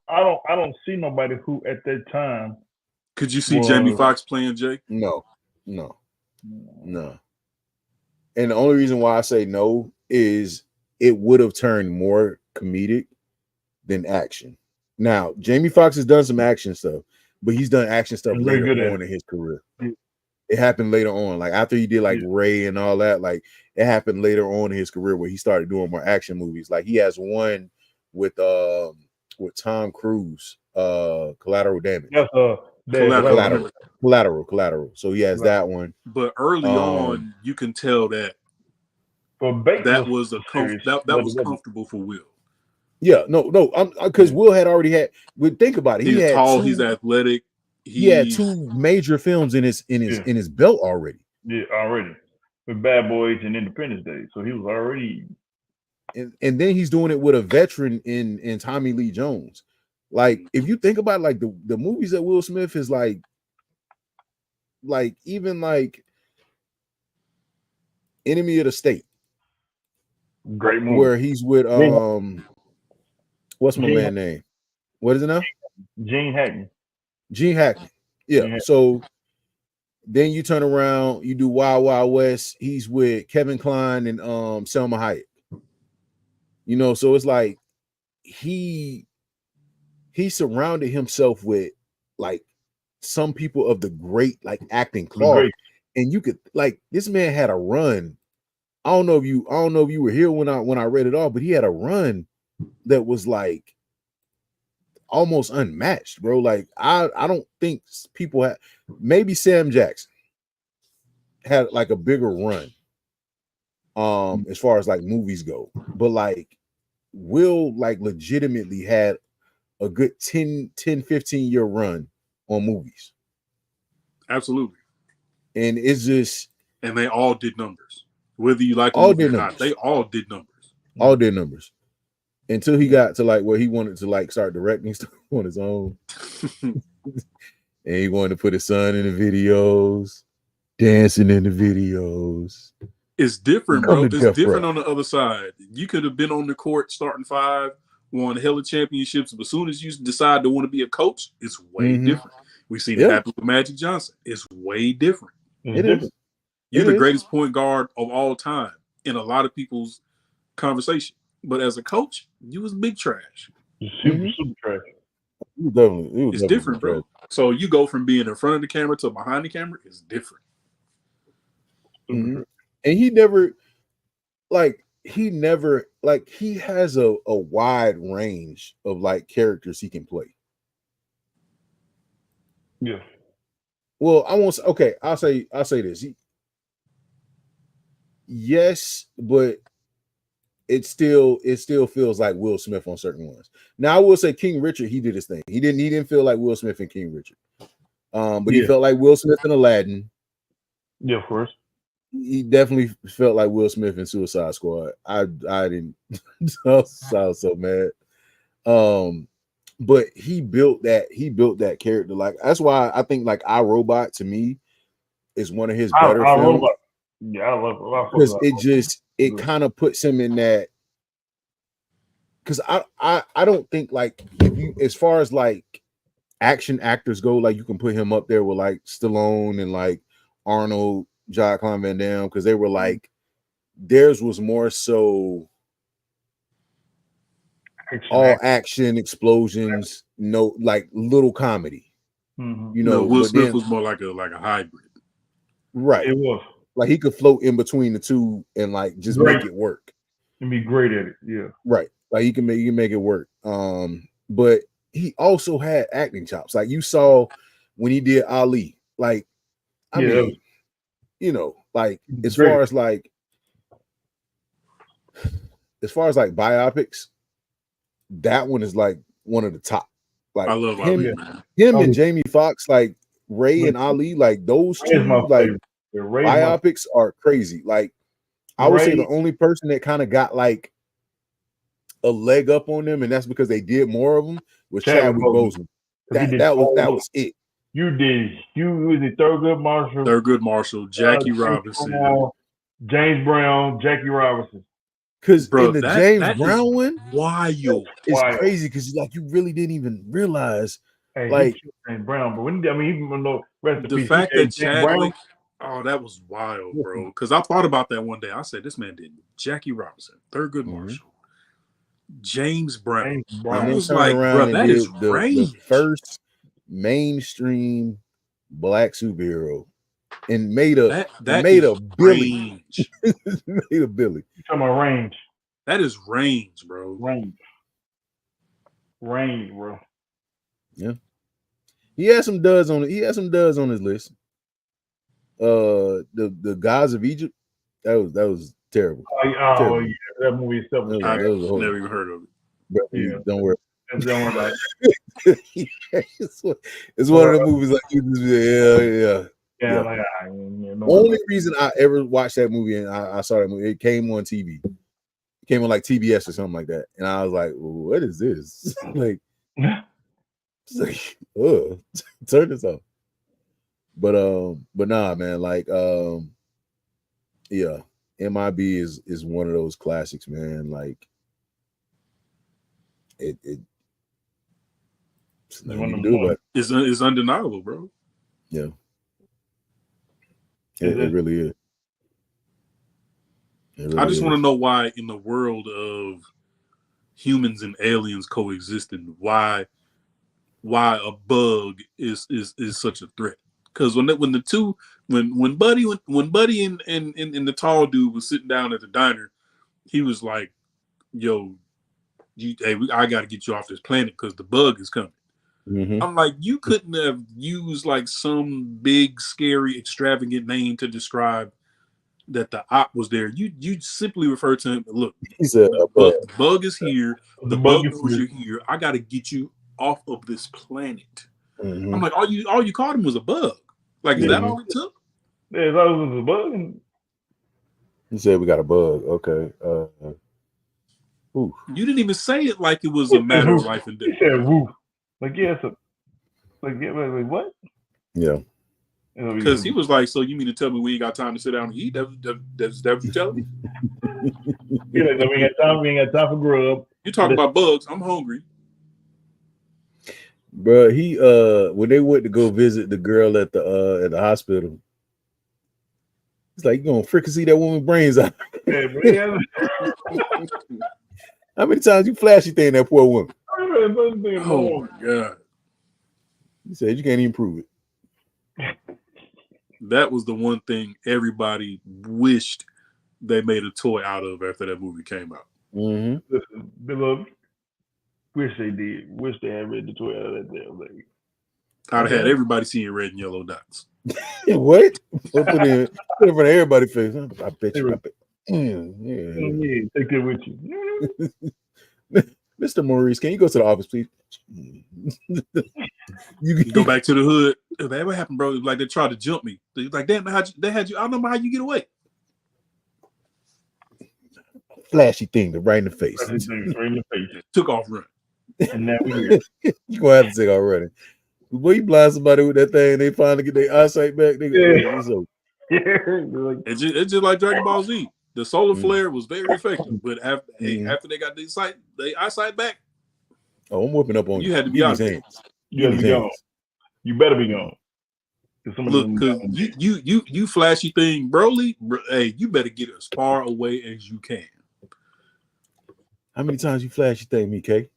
I don't see nobody who at that time. Could you see Jamie Foxx playing Jay? No. And the only reason why I say no is it would have turned more comedic than action. Now, Jamie Foxx has done some action stuff, but he's done action stuff later on in his career. It happened later on, like after he did like Ray and all that. Like it happened later on in his career where he started doing more action movies. Like he has one with Tom Cruise, Collateral Damage. Collateral. So he has that one. But early on, you can tell that that was comfortable for Will. Yeah, no, because Will had already had. Think about it. He's tall. He's athletic. He had two major films in his belt already. Yeah, already with Bad Boys and Independence Day. So he was already. And then he's doing it with a veteran in Tommy Lee Jones. Like if you think about like the movies that Will Smith is like even like Enemy of the State, Great movie. where he's with what's my Gene- man name? What is it now? Gene Hackman. Gene Hackman. Yeah. Gene Hackman. So then you turn around, you do Wild Wild West. He's with Kevin Kline and Selma Hayek. You know, so it's like he surrounded himself with like some people of the great like acting class. Great. And you could like this man had a run. I don't know if you were here when I read it all, but he had a run that was like almost unmatched, bro. Like I don't think people have, maybe Sam Jackson had like a bigger run as far as like movies go, but like Will like legitimately had a good 10 15 year run on movies. Absolutely. And it's just, and they all did numbers. Whether you like all them or did not, numbers. they all did numbers. All did numbers. Until he got to like where he wanted to like start directing stuff on his own. And he wanted to put his son in the videos, dancing in the videos. It's different, Come bro. to It's Death different Row. on the other side. You could have been on the court starting 5, won hella championships, but as soon as you decide to want to be a coach, it's way Mhm. different. We've seen Yeah. it happen with Magic Johnson. It's way different. It is. You're It the is. greatest point guard of all time in a lot of people's conversation. But as a coach, you was big trash. Super trash. It was definitely, It's different, bro. So you go from being in front of the camera to behind the camera, it's different. Mhm. And he never he has a wide range of like characters he can play. Yeah. Well, I won't say, okay, I'll say this. Yes, but it still feels like Will Smith on certain ones. Now I will say King Richard, he did his thing. He didn't feel like Will Smith in King Richard. But he felt like Will Smith in Aladdin. Yeah, of course. He definitely felt like Will Smith in Suicide Squad. I didn't I was so mad. But he built that character. Like that's why I think like iRobot to me is one of his better films. Yeah, I love it. Because it kind of puts him in that. Because I don't think like if you, as far as like action actors go, like you can put him up there with like Stallone and like Arnold, Jean-Claude Van Damme, because they were like theirs was more so all action, explosions, no like little comedy. Mm-hmm. You know, Will but Smith then, was more like a hybrid. Right. It was. Like he could float in between the two and like just make it work. And be great at it. Yeah. Right. Like you can make it work. But he also had acting chops. Like you saw when he did Ali. Like, I mean, you know, like as far as like biopics, that one is like one of the top. Like I love Ali, man. Him and Jamie Foxx, like Ray and Ali, like those two like biopics are crazy. Like I would say the only person that kind of got like a leg up on them, and that's because they did more of them, was Chadwick Boseman. That was it. You was the Thurgood Marshall, Jackie Robinson, James Brown, Jackie Robinson. Because in the James Brown one, wild. It's crazy because like you really didn't even realize, hey, like James Brown. But when even though the fact that Chadwick, that was wild, bro. Because I thought about that one day. I said, this man did Jackie Robinson, Thurgood Marshall, James Brown. I was like, bro, that is range. The first mainstream black superhero, and made a Billy. Made a Billy. You talking about range? That is range, bro. Range, bro. Yeah, he had some duds on it. He had some duds on his list. The Gods of Egypt. That was terrible. Terrible. Yeah, that movie itself. I've never even heard of it. But yeah, don't worry. Don't worry about it. It's one of the movies like yeah. Like, only reason I ever watched that movie and I saw that movie, it came on TV. It came on like TBS or something like that. And I was like, well, what is this? Like, It's like, turn this off. But nah, man, like yeah, MIB is one of those classics, man. Like it's nothing you can do about it. It's undeniable, bro. Yeah. It really is. I just want to know why in the world of humans and aliens coexisting, why a bug is such a threat. Because when Buddy and the tall dude was sitting down at the diner, he was like, "Yo, I got to get you off this planet because the bug is coming." Mm-hmm. I'm like, you couldn't have used like some big, scary, extravagant name to describe that the op was there. You simply refer to him. Look, he said, the bug is here. The bug knows you're here. I got to get you off of this planet. Mm-hmm. I'm like, all you called him was a bug. Like, is that all it took? Yeah, that was a bug. He said we got a bug. Okay. You didn't even say it like it was a matter of life and death. He said woof. Like, yeah, like what? Yeah. Because he was like, so you mean to tell me we ain't got time to sit down and eat? That's what you telling me? Yeah, like, we ain't got time for grub. You talking about bugs? I'm hungry. Bro, he when they went to go visit the girl at the hospital, he's like, you gonna freaking see that woman's brains out. Yeah, How many times you flashy thing that poor woman? Oh my God. He said you can't even prove it. That was the one thing everybody wished they made a toy out of after that movie came out. Mm-hmm. Listen, beloved, wish they did. Wish they had read the toy out of that damn thing. I'd have had everybody seeing red and yellow dots. What? Put it in front of everybody's face. I bet you. Yeah. Take that with you. Mr. Maurice, can you go to the office, please? You go back to the hood. Man, what happened, bro? Like they tried to jump me. They like, damn, they had you. I don't know how you get away. Flashy thing right in the face. Right in the face. Took off running. And now we're here. You gonna have to take off running. Boy, you blind somebody with that thing, and they finally get their eyesight back. They go, It's just like Dragon Ball Z. The solar flare was very effective, but after they got their eyesight back, oh, I'm whooping up on you had to be out there. You gotta be gone. You better be gone. Look, because you flashy thing, Broly. Hey, you better get as far away as you can. How many times you flashy thing, me, K?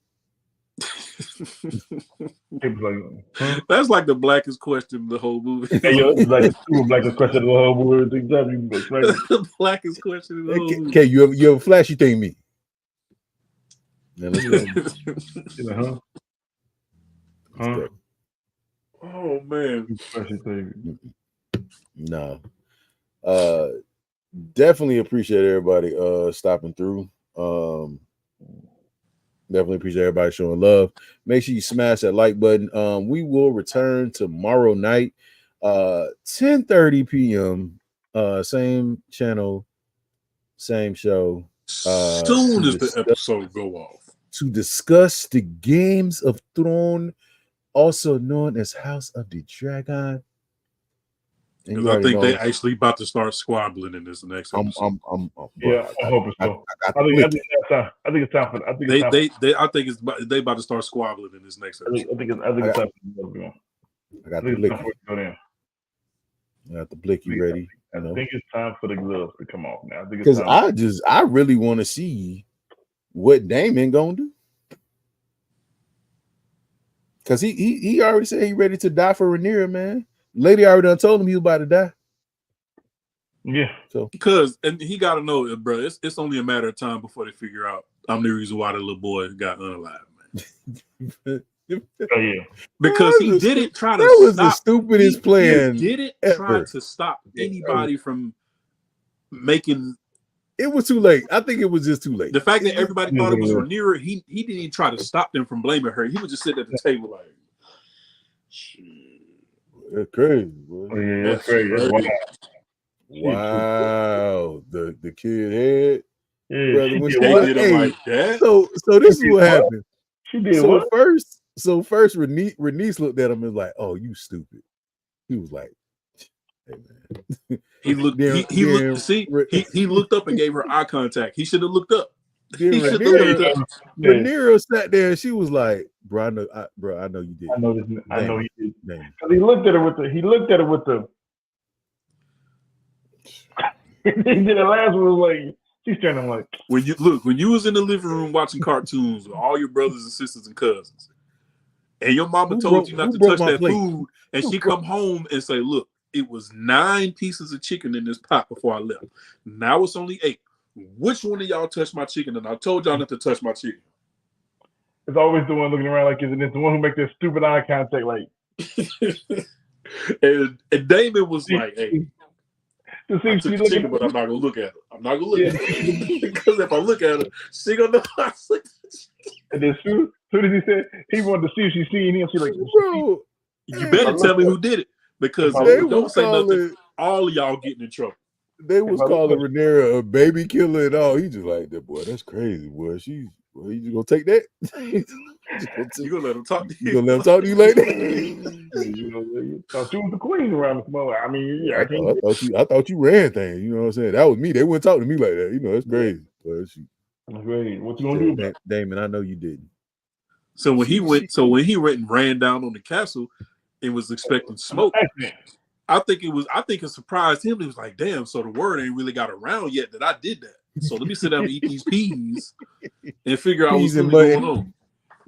That's like the blackest question of the whole movie. Hey, yo, it's like the blackest question of the whole movie. The blackest question of the whole movie. Okay, you have a flashy thing, me. Now let's go. Huh? Oh man. No. Definitely appreciate everybody stopping through. Definitely appreciate everybody showing love. Make sure you smash that like button. We will return tomorrow night, 10:30 p.m. Same channel, same show. Soon as the episode go off. To discuss the Games of Thrones, also known as House of the Dragon. Because I think they actually about to start squabbling in this next episode. Yeah, I hope it's so. I think it's time for. They about to start squabbling in this next episode. I think it's time for go. I got the blicky. I got the blicky ready. I think it's time for the gloves to come off now. Because I really want to see what Damon gonna do. Because he already said he ready to die for Rhaenyra, man. Lady already done told him he was about to die. Yeah. So because he got to know it, bro. It's only a matter of time before they figure out I'm the reason why the little boy got unalive, man. Oh yeah. Because he didn't try to. That was the stupidest plan. He didn't try to stop anybody from making. It was too late. I think it was just too late. The fact that everybody thought it was Rhaenyra, he didn't even try to stop them from blaming her. He was just sitting at the table like, shit. That's crazy, boy. Oh, yeah, that's crazy. That's wow. The kid had. Yeah, brother, she when did she what? Did him like that. So this is what happened. She did so what? First, So first, Renice looked at him and was like, "Oh, you stupid." He was like, "Hey man." He looked. Then- He then looked. See, Re- he looked up and gave her eye contact. He should have looked up. then He should have looked Rhaenyra, up. Yeah, Rhaenyra sat there and she was like, "Bro, I know you did." I know this. I know he did. Damn. Cause he looked at her with the. He looked at her with the. He did the last one was like she's standing like. When you was in the living room watching cartoons with all your brothers and sisters and cousins, and your mama Who told broke- you not who to broke touch my that plate? food, and she come home and say, "Look, it was 9 pieces of chicken in this pot before I left. Now it's only 8. Which one of y'all touched my chicken? And I told y'all not to touch my chicken." It's always the one looking around like it's the one who make that stupid eye contact like. and Damon was like, "Hey, To see I if took she the looking. chicken, but I'm not gonna look at her. I'm not gonna look at her because if I look at her, she gonna know I took the chicken." And then soon as he said he wanted to see if she's seeing him, she like. Bro, You better tell me who did it, because if they you don't was say nothing, calling all of y'all getting in trouble. they was calling Rhaenyra a baby killer and all. He just like that, boy. That's crazy, boy. Well, you just gonna take that? You gonna let him talk to You you? gonna let him talk to you like that? You know, thought she was the queen around this mother. I mean, yeah, I thought you ran things. You know what I'm saying? That was me. They wouldn't talk to me like that. You know, that's crazy. But What you gonna do about it? Damon, I know you didn't. So when he went and ran down on the castle and was expecting smoke, I think it surprised him. He was like, "Damn!" So the word ain't really got around yet that I did that. So let me sit down and eat these peas and figure out what's Peas and really mutton. going on.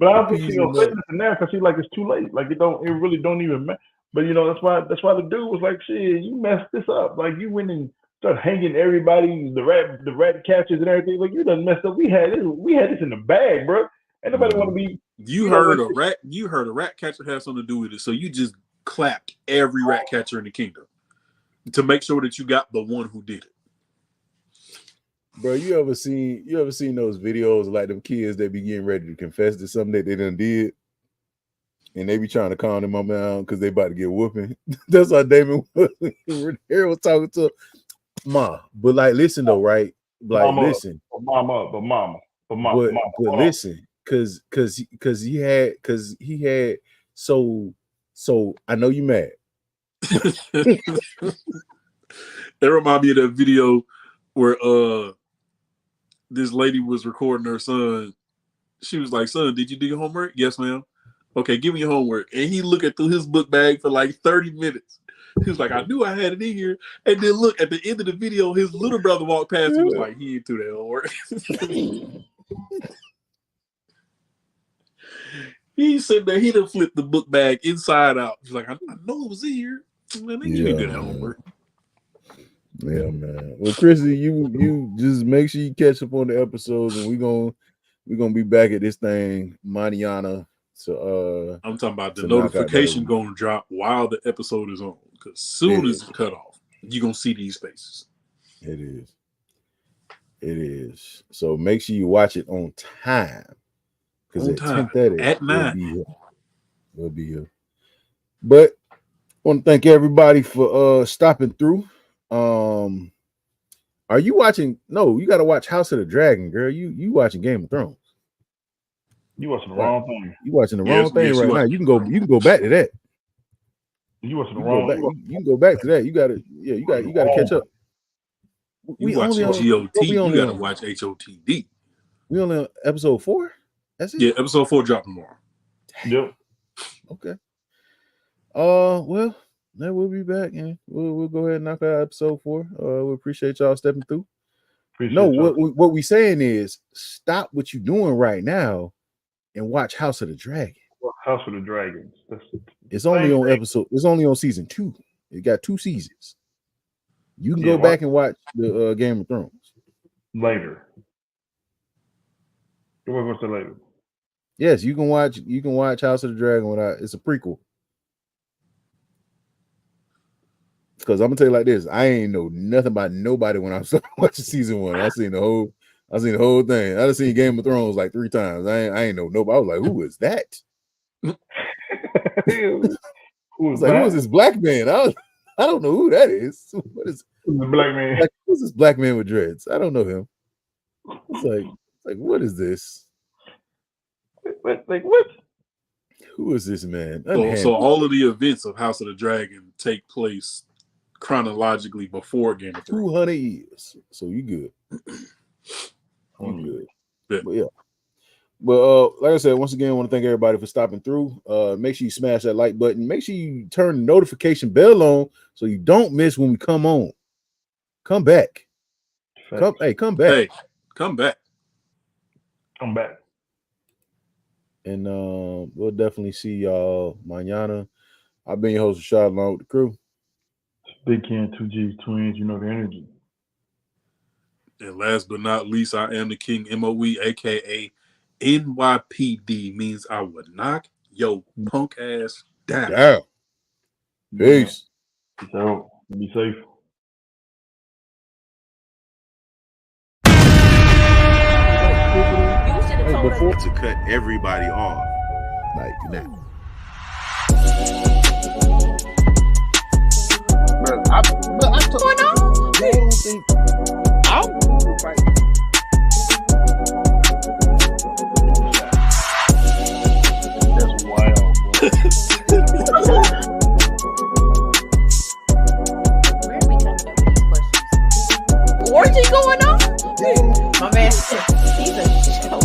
But I don't think Peas she and gonna say mutton. this now because she like it's too late. Like it really don't even matter. But you know that's why the dude was like, "Shit, you messed this up. Like you went and started hanging everybody, the rat catchers and everything. Like you done messed up. We had this in the bag, bro. Ain't nobody want to be." You heard a rat catcher had something to do with it, so you just clapped every rat catcher in the kingdom to make sure that you got the one who did it. Bro, you ever seen those videos like them kids that be getting ready to confess to something that they done did, and they be trying to calm them down because they about to get whooping? That's how Damon was. Rhaenyra was talking to Ma, but like, listen though, right? Like, listen, mama. but listen, because he had so I know you mad. That remind me of that video where this lady was recording her son. She was like, "Son, did you do your homework?" "Yes, ma'am." "Okay, give me your homework." And he looking through his book bag for like 30 minutes. He was like, "I knew I had it in here." And then look, at the end of the video, his little brother walked past and was like, "He ain't do that homework." He said that he done flipped the book bag inside out. He's like, I know it was in here. Man, they give me good homework. Yeah, man. Well, Chrissy, you just make sure you catch up on the episodes, and we're gonna be back at this thing manana. So I'm talking about the notification gonna drop while the episode is on, because soon as it's cut off, you're gonna see these faces. It is. So make sure you watch it on time, because at 10:30 at 9 we'll be here. But I want to thank everybody for stopping through. Are you watching? No, you got to watch House of the Dragon, girl. You watching Game of Thrones? You watching the wrong thing. You watching the wrong thing right now. You can go back to that. You watching the wrong thing. You can go back to that. You got to catch up. You watch GOT. You got to watch HOTD. We only on episode 4. That's it. Yeah, episode 4 dropping tomorrow. Yep. Okay. Well, then we'll be back and we'll go ahead and knock out episode 4. We appreciate y'all stepping through. What we saying is stop what you're doing right now and watch House of the Dragon. House of the Dragons. It's only on episode. It's only on season 2. It got 2 seasons. You can go back and watch the Game of Thrones later. What's the later? Yes, you can watch House of the Dragon without. It's a prequel. Because I'm gonna tell you like this, I ain't know nothing about nobody when I started watching season 1. I seen the whole thing. I done seen Game of Thrones like 3 times. I ain't know nobody. I was like, who is that? Who is this black man? I don't know who that is. What is the black man? Like, who's this black man with dreads? I don't know him. It's like what is this? Like what? Who is this man? So all of the events of House of the Dragon take place chronologically before Game of Thrones. 200 years. So you good. You good. Yeah. But yeah. But like I said, once again, I want to thank everybody for stopping through. Make sure you smash that like button. Make sure you turn the notification bell on so you don't miss when we come on. Come back. Come back. Come back. Come back. And we'll definitely see y'all mañana. I've been your host, Rashad, along with the crew. Big Ken, 2G's twins, you know the energy. And last but not least, I am the King MOE, aka NYPD, means I would knock your punk ass down. Yeah. Peace. So be safe. You should have told us. To cut everybody off. Like now. I told What's going on? I'm right. That's wild, bro. Where are we coming up with these questions? Orgy going on? My man, he's a joke.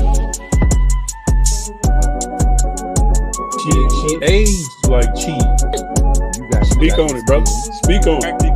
She aged like cheese. You got Speak on it, brother. Speak on it.